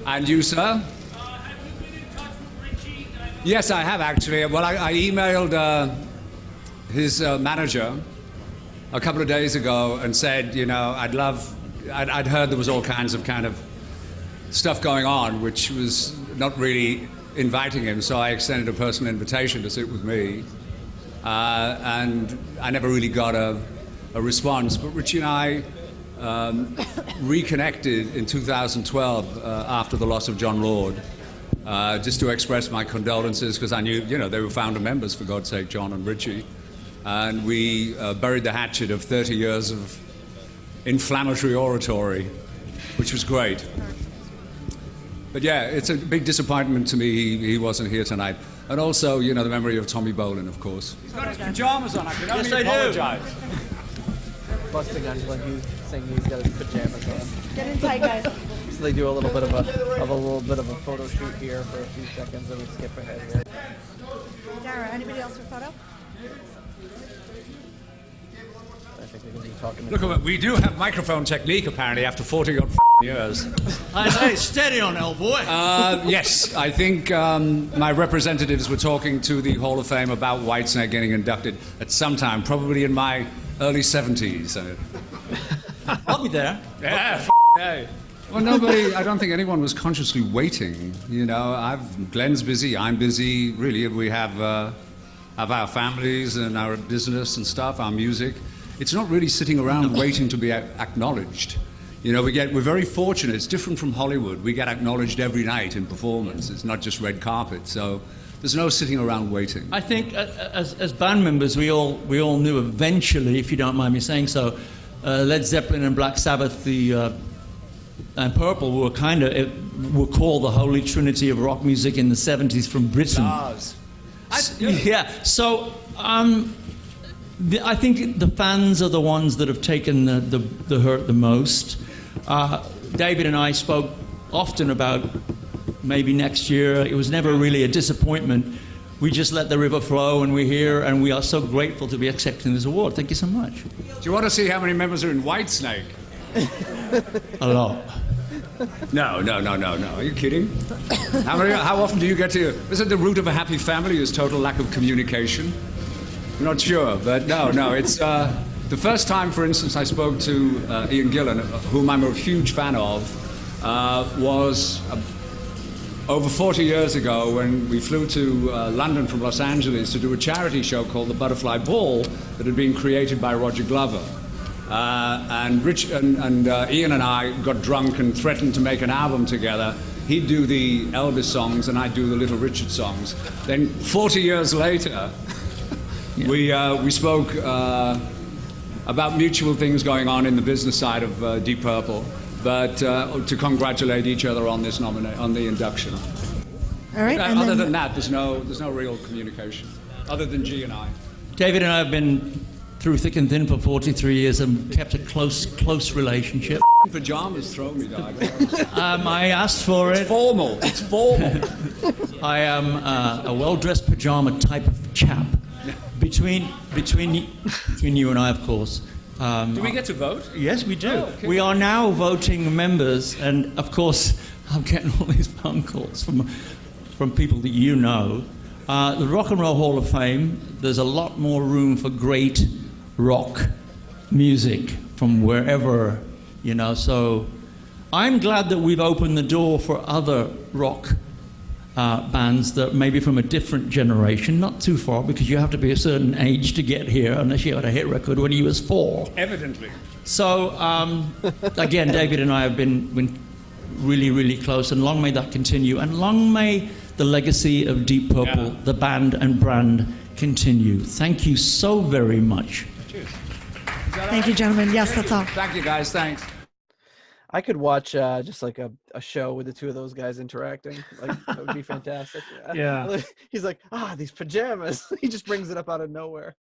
And you, sir? Yes, I have actually. Well, I emailed his manager a couple of days ago and said, you know, I'd heard there was all kinds of kind of stuff going on, which was not really inviting him, so I extended a personal invitation to sit with me. And I never really got a response, but Ritchie and I reconnected in 2012 after the loss of John Lord, just to express my condolences, because I knew, you know, they were founder members, for God's sake, John and Ritchie. And we buried the hatchet of 30 years of inflammatory oratory, which was great. But yeah, it's a big disappointment to me he wasn't here tonight. And also, you know, the memory of Tommy Bolin, of course. He's got his pajamas on, I can only apologize. Busting on Glenn Hughes saying he's got his pajamas on. Get in tight, guys. So they do a little bit of a photo shoot here for a few seconds, and we skip ahead here. Dara, anybody else for photo? I think they're going to be talking. Look, we do have microphone technique apparently after 40-odd years. I say, steady on, old boy. Yes, I think my representatives were talking to the Hall of Fame about Whitesnake getting inducted at some time, probably in my early 70s. I'll be there. Yeah, yeah. Well, I don't think anyone was consciously waiting. You know, Glenn's busy, I'm busy. Really, we have our families and our business and stuff, our music. It's not really sitting around waiting to be acknowledged. You know, we're very fortunate. It's different from Hollywood. We get acknowledged every night in performance. It's not just red carpet. So there's no sitting around waiting. I think as band members, we all knew eventually, if you don't mind me saying so, Led Zeppelin and Black Sabbath, and Purple were called the Holy Trinity of rock music in the 70s from Britain. Yeah. So I think the fans are the ones that have taken the hurt the most. David and I spoke often about maybe next year. It was never really a disappointment. We just let the river flow, and we're here, and we are so grateful to be accepting this award. Thank you so much. Do you want to see how many members are in Whitesnake? A lot. No. Are you kidding? How often do you get to... Isn't the root of a happy family is total lack of communication? I'm not sure, but no. It's the first time, for instance, I spoke to Ian Gillan, whom I'm a huge fan of, was over 40 years ago when we flew to London from Los Angeles to do a charity show called the Butterfly Ball that had been created by Roger Glover. And Ian and I got drunk and threatened to make an album together. He'd do the Elvis songs and I'd do the Little Richard songs. Then 40 years later, we spoke about mutual things going on in the business side of Deep Purple, but to congratulate each other on this on the induction. All right. Other than that, there's no real communication, other than G and I. David and I have been through thick and thin for 43 years and kept a close relationship. Pajamas throw me, dog. I asked for it. It's formal. I am a well-dressed pajama type of chap. Between you and I, of course. Do we get to vote? Yes, we do. Oh, okay. We are now voting members, and of course, I'm getting all these phone calls from people that you know. The Rock and Roll Hall of Fame, there's a lot more room for great rock music from wherever, you know. So I'm glad that we've opened the door for other rock bands that maybe from a different generation, not too far, because you have to be a certain age to get here unless you had a hit record when you was 4. Evidently. So again, David and I have been really, really close, and long may that continue, and long may the legacy of Deep Purple, the band and brand, continue. Thank you so very much. Cheers. Thank you, gentlemen. Yes, that's all. Thank you, guys. Thanks. I could watch just like a show with the two of those guys interacting. Like, that would be fantastic. Yeah. He's like, these pajamas. He just brings it up out of nowhere.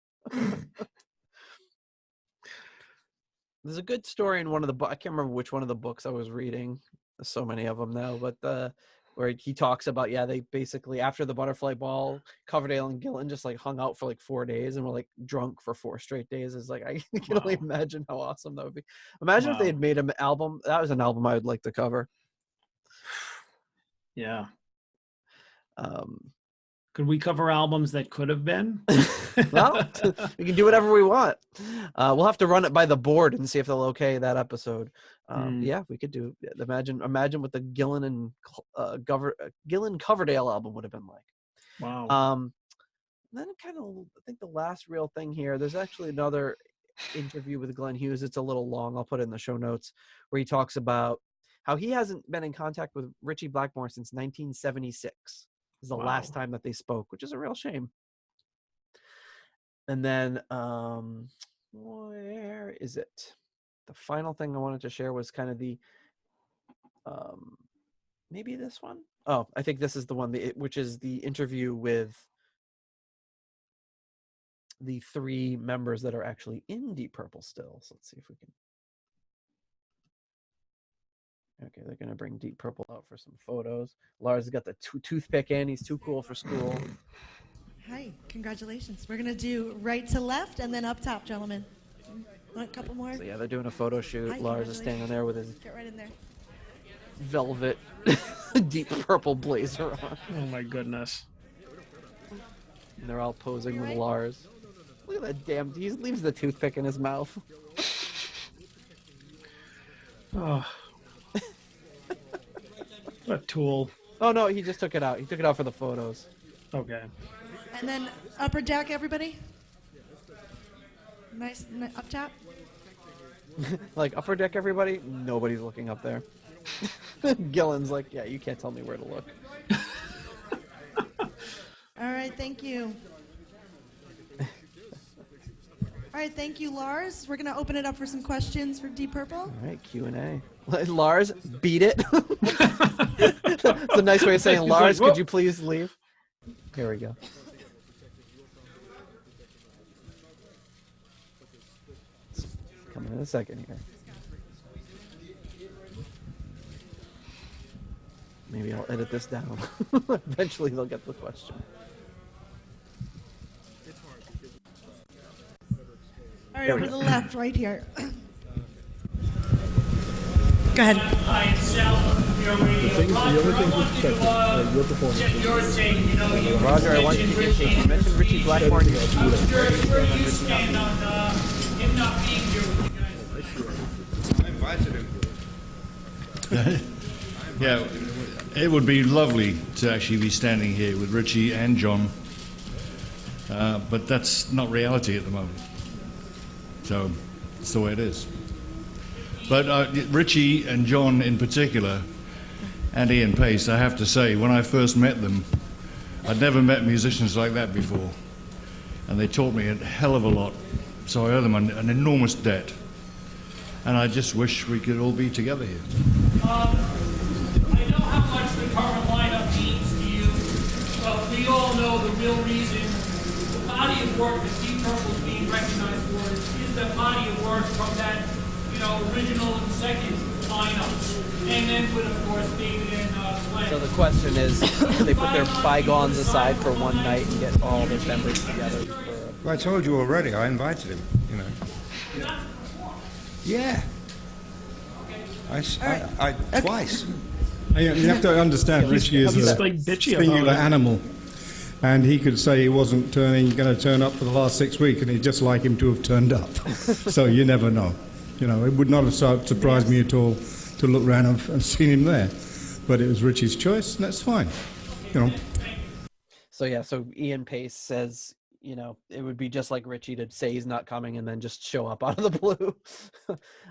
There's a good story in one of the books. I can't remember which one of the books I was reading. There's so many of them now, but where he talks about, they basically, after the butterfly ball, Coverdale and Gillan just like hung out for like 4 days and were like drunk for 4 straight days. Is like, I can only imagine how awesome that would be. Imagine if they had made an album. That was an album I would like to cover. Yeah. Could we cover albums that could have been? Well, we can do whatever we want. We'll have to run it by the board and see if they'll okay that episode. Yeah, we could do. Imagine what the Gillan and Gillan Coverdale album would have been like. Wow. Then kind of, I think the last real thing here. There's actually another interview with Glenn Hughes. It's a little long. I'll put it in the show notes, where he talks about how he hasn't been in contact with Ritchie Blackmore since 1976. Is the last time that they spoke, which is a real shame. And then, where is it? The final thing I wanted to share was kind of the, maybe this one. Oh, I think this is the one, which is the interview with the 3 members that are actually in Deep Purple still. So let's see if we can. Okay, they're going to bring Deep Purple out for some photos. Lars has got the toothpick in. He's too cool for school. Hi, congratulations. We're going to do right to left and then up top, gentlemen. Want a couple more? So yeah, they're doing a photo shoot. Hi, Lars is standing there with his Get right in there. velvet Deep Purple blazer on. Oh my goodness. And they're all posing with Lars. Look at that damn, he leaves the toothpick in his mouth. Oh. What a tool. Oh no, he just took it out. He took it out for the photos. Okay. And then upper deck, everybody. Nice up top. Like upper deck, everybody. Nobody's looking up there. Gillen's like, yeah, you can't tell me where to look. All right, thank you. All right, thank you, Lars. We're gonna open it up for some questions for Deep Purple. All right, Q&A. Lars, beat it. It's a nice way of saying, He's Lars, like, could you please leave? Here we go. Coming in a second here. Maybe I'll edit this down. Eventually they'll get the question. All right, over to the left, right here. Go ahead. Hi, it's Sal from your radio. Roger, I want to get your take. You know, you Roger, I want you to get take. You mentioned Ritchie Blackmore. Where do you stand on him not being here with you guys? I invited him. Yeah, it would be lovely to actually be standing here with Ritchie and John, but that's not reality at the moment. So it's the way it is. But Ritchie and John in particular, and Ian Paice, I have to say, when I first met them, I'd never met musicians like that before. And they taught me a hell of a lot. So I owe them an enormous debt. And I just wish we could all be together here. I know how much the current lineup means to you, but we all know the real reason the body of work that Deep Purple is being recognized for is the body of work from that, original and second lineups, and then with, of course, David and Glenn. So the question is, do they put their bygones aside for one night and get all their members together? Well, I told you already. I invited him. Yeah. Twice. You have to understand, Ritchie is a singular animal, and he could say he wasn't going to turn up for the last 6 weeks, and he'd just like him to have turned up. So you never know. It would not have surprised me at all to look around and seen him there. But it was Ritchie's choice, and that's fine. So yeah, so Ian Paice says, it would be just like Ritchie to say he's not coming and then just show up out of the blue.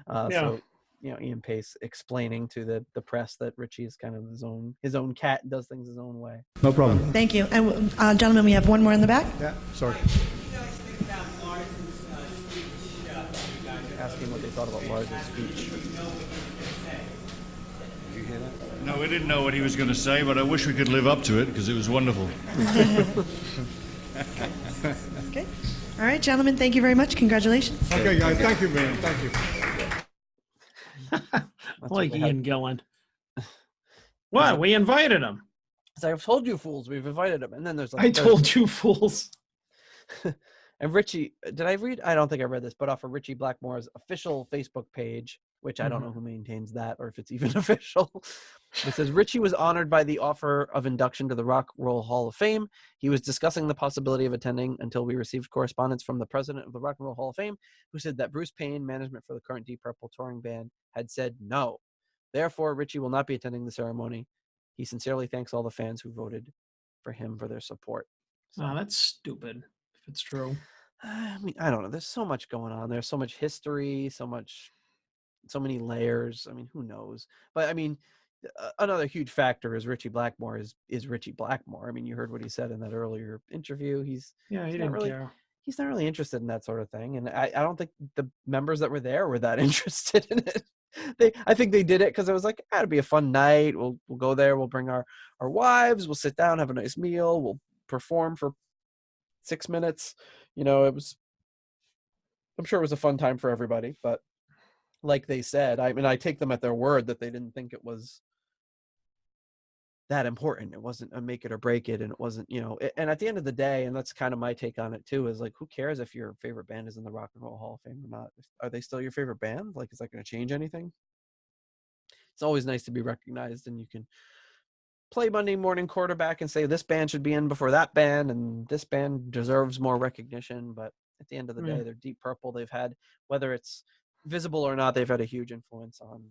So, Ian Paice explaining to the press that Ritchie is kind of his own cat and does things his own way. No problem. Thank you. And gentlemen, we have one more in the back. Yeah, sorry. Asking what they thought about Lars's speech. Did you hear that? No, we didn't know what he was going to say, but I wish we could live up to it because it was wonderful. Okay. All right, gentlemen, thank you very much. Congratulations. Okay, guys. Thank you, man. Thank you. I like Ian Gillan. What? We invited him. As I've told you, fools, we've invited him. And then there's like, I told you, fools. And Ritchie, did I read? I don't think I read this, but off of Ritchie Blackmore's official Facebook page, which I don't know who maintains that or if it's even official. It says Ritchie was honored by the offer of induction to the Rock and Roll Hall of Fame. He was discussing the possibility of attending until we received correspondence from the president of the Rock and Roll Hall of Fame, who said that Bruce Payne, management for the current Deep Purple touring band, had said no. Therefore, Ritchie will not be attending the ceremony. He sincerely thanks all the fans who voted for him for their support. So, oh, that's stupid, if it's true. I mean, I don't know. There's so much going on. There's so much history, so many layers. I mean, who knows? But I mean, another huge factor is Ritchie Blackmore is Ritchie Blackmore. I mean, you heard what he said in that earlier interview. He didn't care. He's not really interested in that sort of thing. And I don't think the members that were there were that interested in it. I think they did it because it was like, it'll be a fun night. We'll go there. We'll bring our wives. We'll sit down, have a nice meal. We'll perform for 6 minutes. You know, I'm sure it was a fun time for everybody, but like they said, I mean, I take them at their word that they didn't think it was that important. It wasn't a make it or break it. And it wasn't, and at the end of the day, and that's kind of my take on it too, is like, who cares if your favorite band is in the Rock and Roll Hall of Fame or not? Are they still your favorite band? Like, is that going to change anything? It's always nice to be recognized, and you can play Monday morning quarterback and say this band should be in before that band and this band deserves more recognition. But at the end of the day, they're Deep Purple. They've had, whether it's visible or not, they've had a huge influence on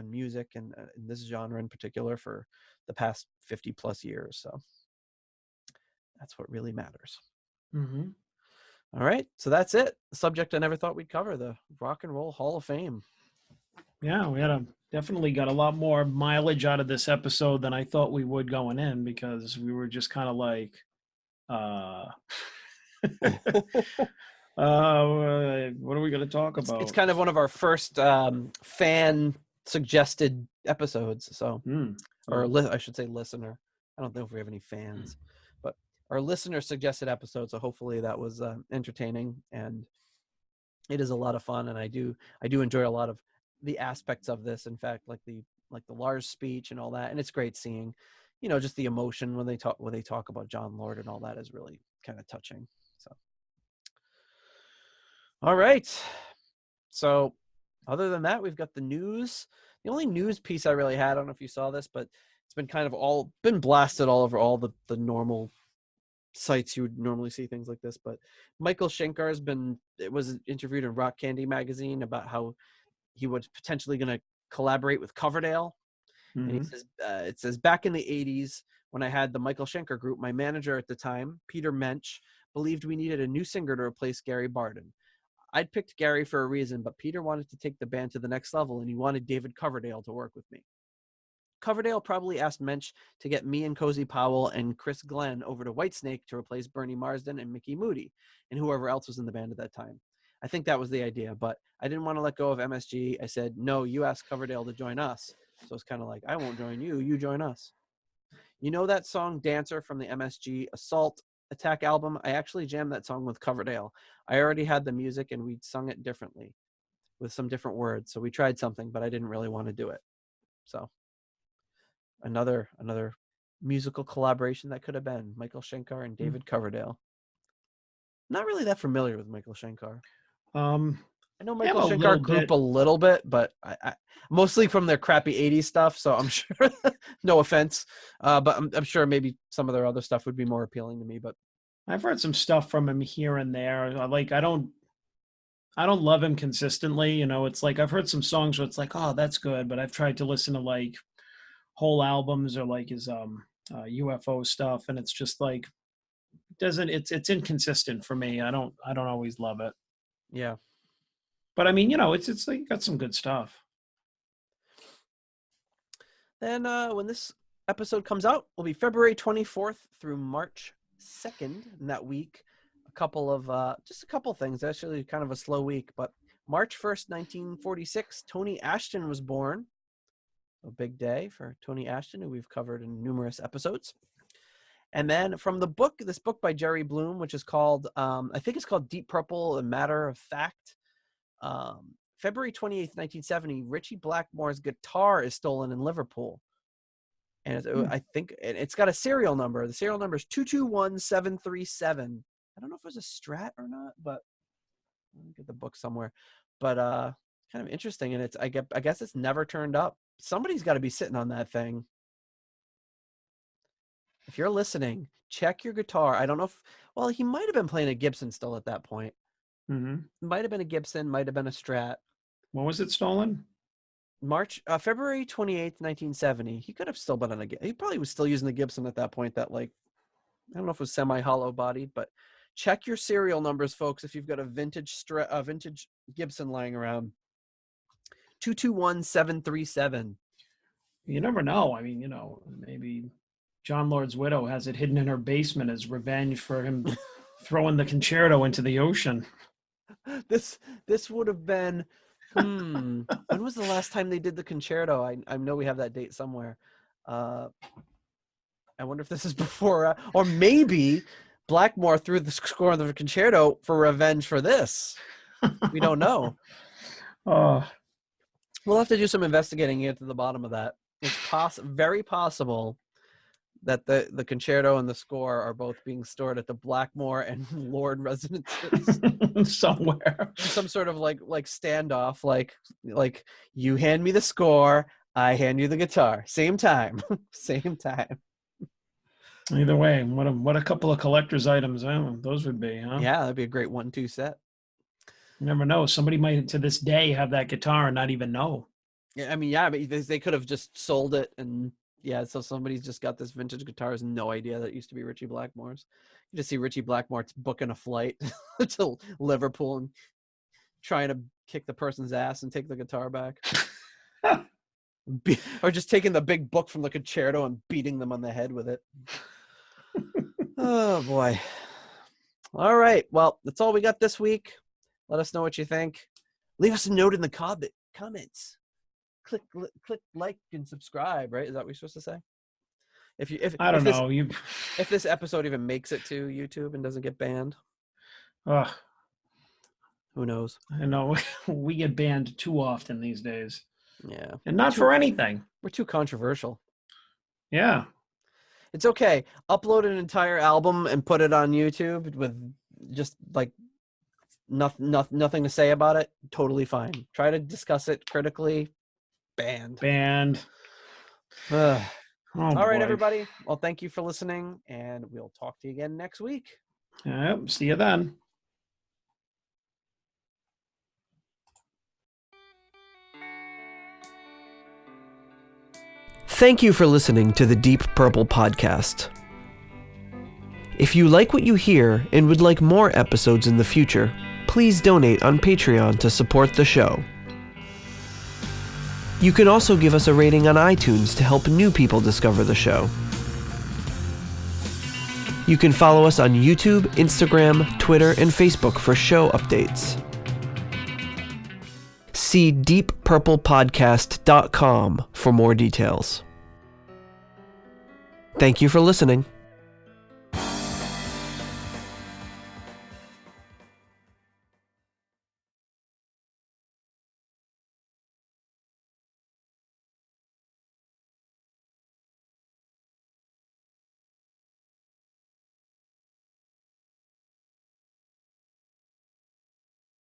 music and in this genre in particular for the past 50 plus years. So that's what really matters. All right. So that's it. The subject I never thought we'd cover, the Rock and Roll Hall of Fame. Yeah, we definitely got a lot more mileage out of this episode than I thought we would going in, because we were just kind of like, what are we going to talk about? It's kind of one of our first fan suggested episodes. So, I should say listener. I don't know if we have any fans, but our listener suggested episode. So hopefully that was entertaining, and it is a lot of fun. And I do enjoy a lot of the aspects of this. In fact, like the Lars speech and all that. And it's great seeing, just the emotion when they talk about John Lord and all that is really kind of touching. So, all right. So other than that, we've got the news. The only news piece I really had, I don't know if you saw this, but it's been kind of been blasted all over all the normal sites you would normally see things like this. But Michael Schenker was interviewed in Rock Candy magazine about how he was potentially going to collaborate with Coverdale. And he says, it says, back in the 80s, when I had the Michael Schenker group, my manager at the time, Peter Mensch, believed we needed a new singer to replace Gary Barden. I'd picked Gary for a reason, but Peter wanted to take the band to the next level, and he wanted David Coverdale to work with me. Coverdale probably asked Mensch to get me and Cozy Powell and Chris Glenn over to Whitesnake to replace Bernie Marsden and Mickey Moody and whoever else was in the band at that time. I think that was the idea, but I didn't want to let go of MSG. I said, no, you asked Coverdale to join us. So it's kind of like, I won't join you, you join us. You know that song Dancer from the MSG Assault Attack album? I actually jammed that song with Coverdale. I already had the music and we'd sung it differently with some different words. So we tried something, but I didn't really want to do it. So another musical collaboration that could have been Michael Schenker and David Coverdale. Not really that familiar with Michael Schenker. I know Michael Schenker group a little bit, but I mostly from their crappy 80s stuff. So I'm sure, no offense, but I'm sure maybe some of their other stuff would be more appealing to me. But I've heard some stuff from him here and there. Like, I don't love him consistently. It's like, I've heard some songs where it's like, oh, that's good. But I've tried to listen to like whole albums or like his UFO stuff. And it's just like, it's inconsistent for me. I don't always love it. Yeah. But I mean, it's like got some good stuff. Then when this episode comes out, will be February 24th through March 2nd. In that week, just a couple things. Actually, kind of a slow week, but March 1st, 1946, Tony Ashton was born. A big day for Tony Ashton, who we've covered in numerous episodes. And then from this book by Jerry Bloom, which is called, I think it's called Deep Purple, A Matter of Fact. February 28th, 1970, Ritchie Blackmore's guitar is stolen in Liverpool. And I think it's got a serial number. The serial number is 221737. I don't know if it was a Strat or not, but let me get the book somewhere. But kind of interesting, and I guess it's never turned up. Somebody's got to be sitting on that thing. If you're listening, check your guitar. I don't know if, well, he might have been playing a Gibson still at that point. Might have been a Gibson, might have been a Strat. When was it stolen? February 28th, 1970. He could have still been on he probably was still using the Gibson at that point, that like, I don't know if it was semi-hollow bodied, but check your serial numbers, folks, if you've got a vintage Gibson lying around. 221737. You never know. I mean, maybe John Lord's widow has it hidden in her basement as revenge for him throwing the concerto into the ocean. This would have been when was the last time they did the concerto? I know we have that date somewhere. I wonder if this is before or maybe Blackmore threw the score of the concerto for revenge for this. We don't know. We'll have to do some investigating to get to the bottom of that. It's very possible that the concerto and the score are both being stored at the Blackmore and Lord residences somewhere. Some sort of like standoff, like you hand me the score, I hand you the guitar, same time, same time. Either way, what a couple of collector's items those would be, huh? Yeah, that'd be a great 1-2 set. You never know. Somebody might to this day have that guitar and not even know. Yeah, I mean, yeah, but they could have just sold it and. Yeah, so somebody's just got this vintage guitar, has no idea that it used to be Ritchie Blackmore's. You just see Ritchie Blackmore booking a flight to Liverpool and trying to kick the person's ass and take the guitar back. Or just taking the big book from the concerto and beating them on the head with it. Oh, boy. All right, well, that's all we got this week. Let us know what you think. Leave us a note in the comments. Click like and subscribe, right? Is that what we're supposed to say? If I don't know. If this episode even makes it to YouTube and doesn't get banned. Who knows? I know we get banned too often these days. Yeah. And not for anything. We're too controversial. Yeah. It's okay. Upload an entire album and put it on YouTube with just like nothing to say about it. Totally fine. Try to discuss it critically. Banned. All right, everybody. Well, thank you for listening, and we'll talk to you again next week. Yep. See you then. Thank you for listening to the Deep Purple Podcast. If you like what you hear and would like more episodes in the future, please donate on Patreon to support the show. You can also give us a rating on iTunes to help new people discover the show. You can follow us on YouTube, Instagram, Twitter, and Facebook for show updates. See deeppurplepodcast.com for more details. Thank you for listening.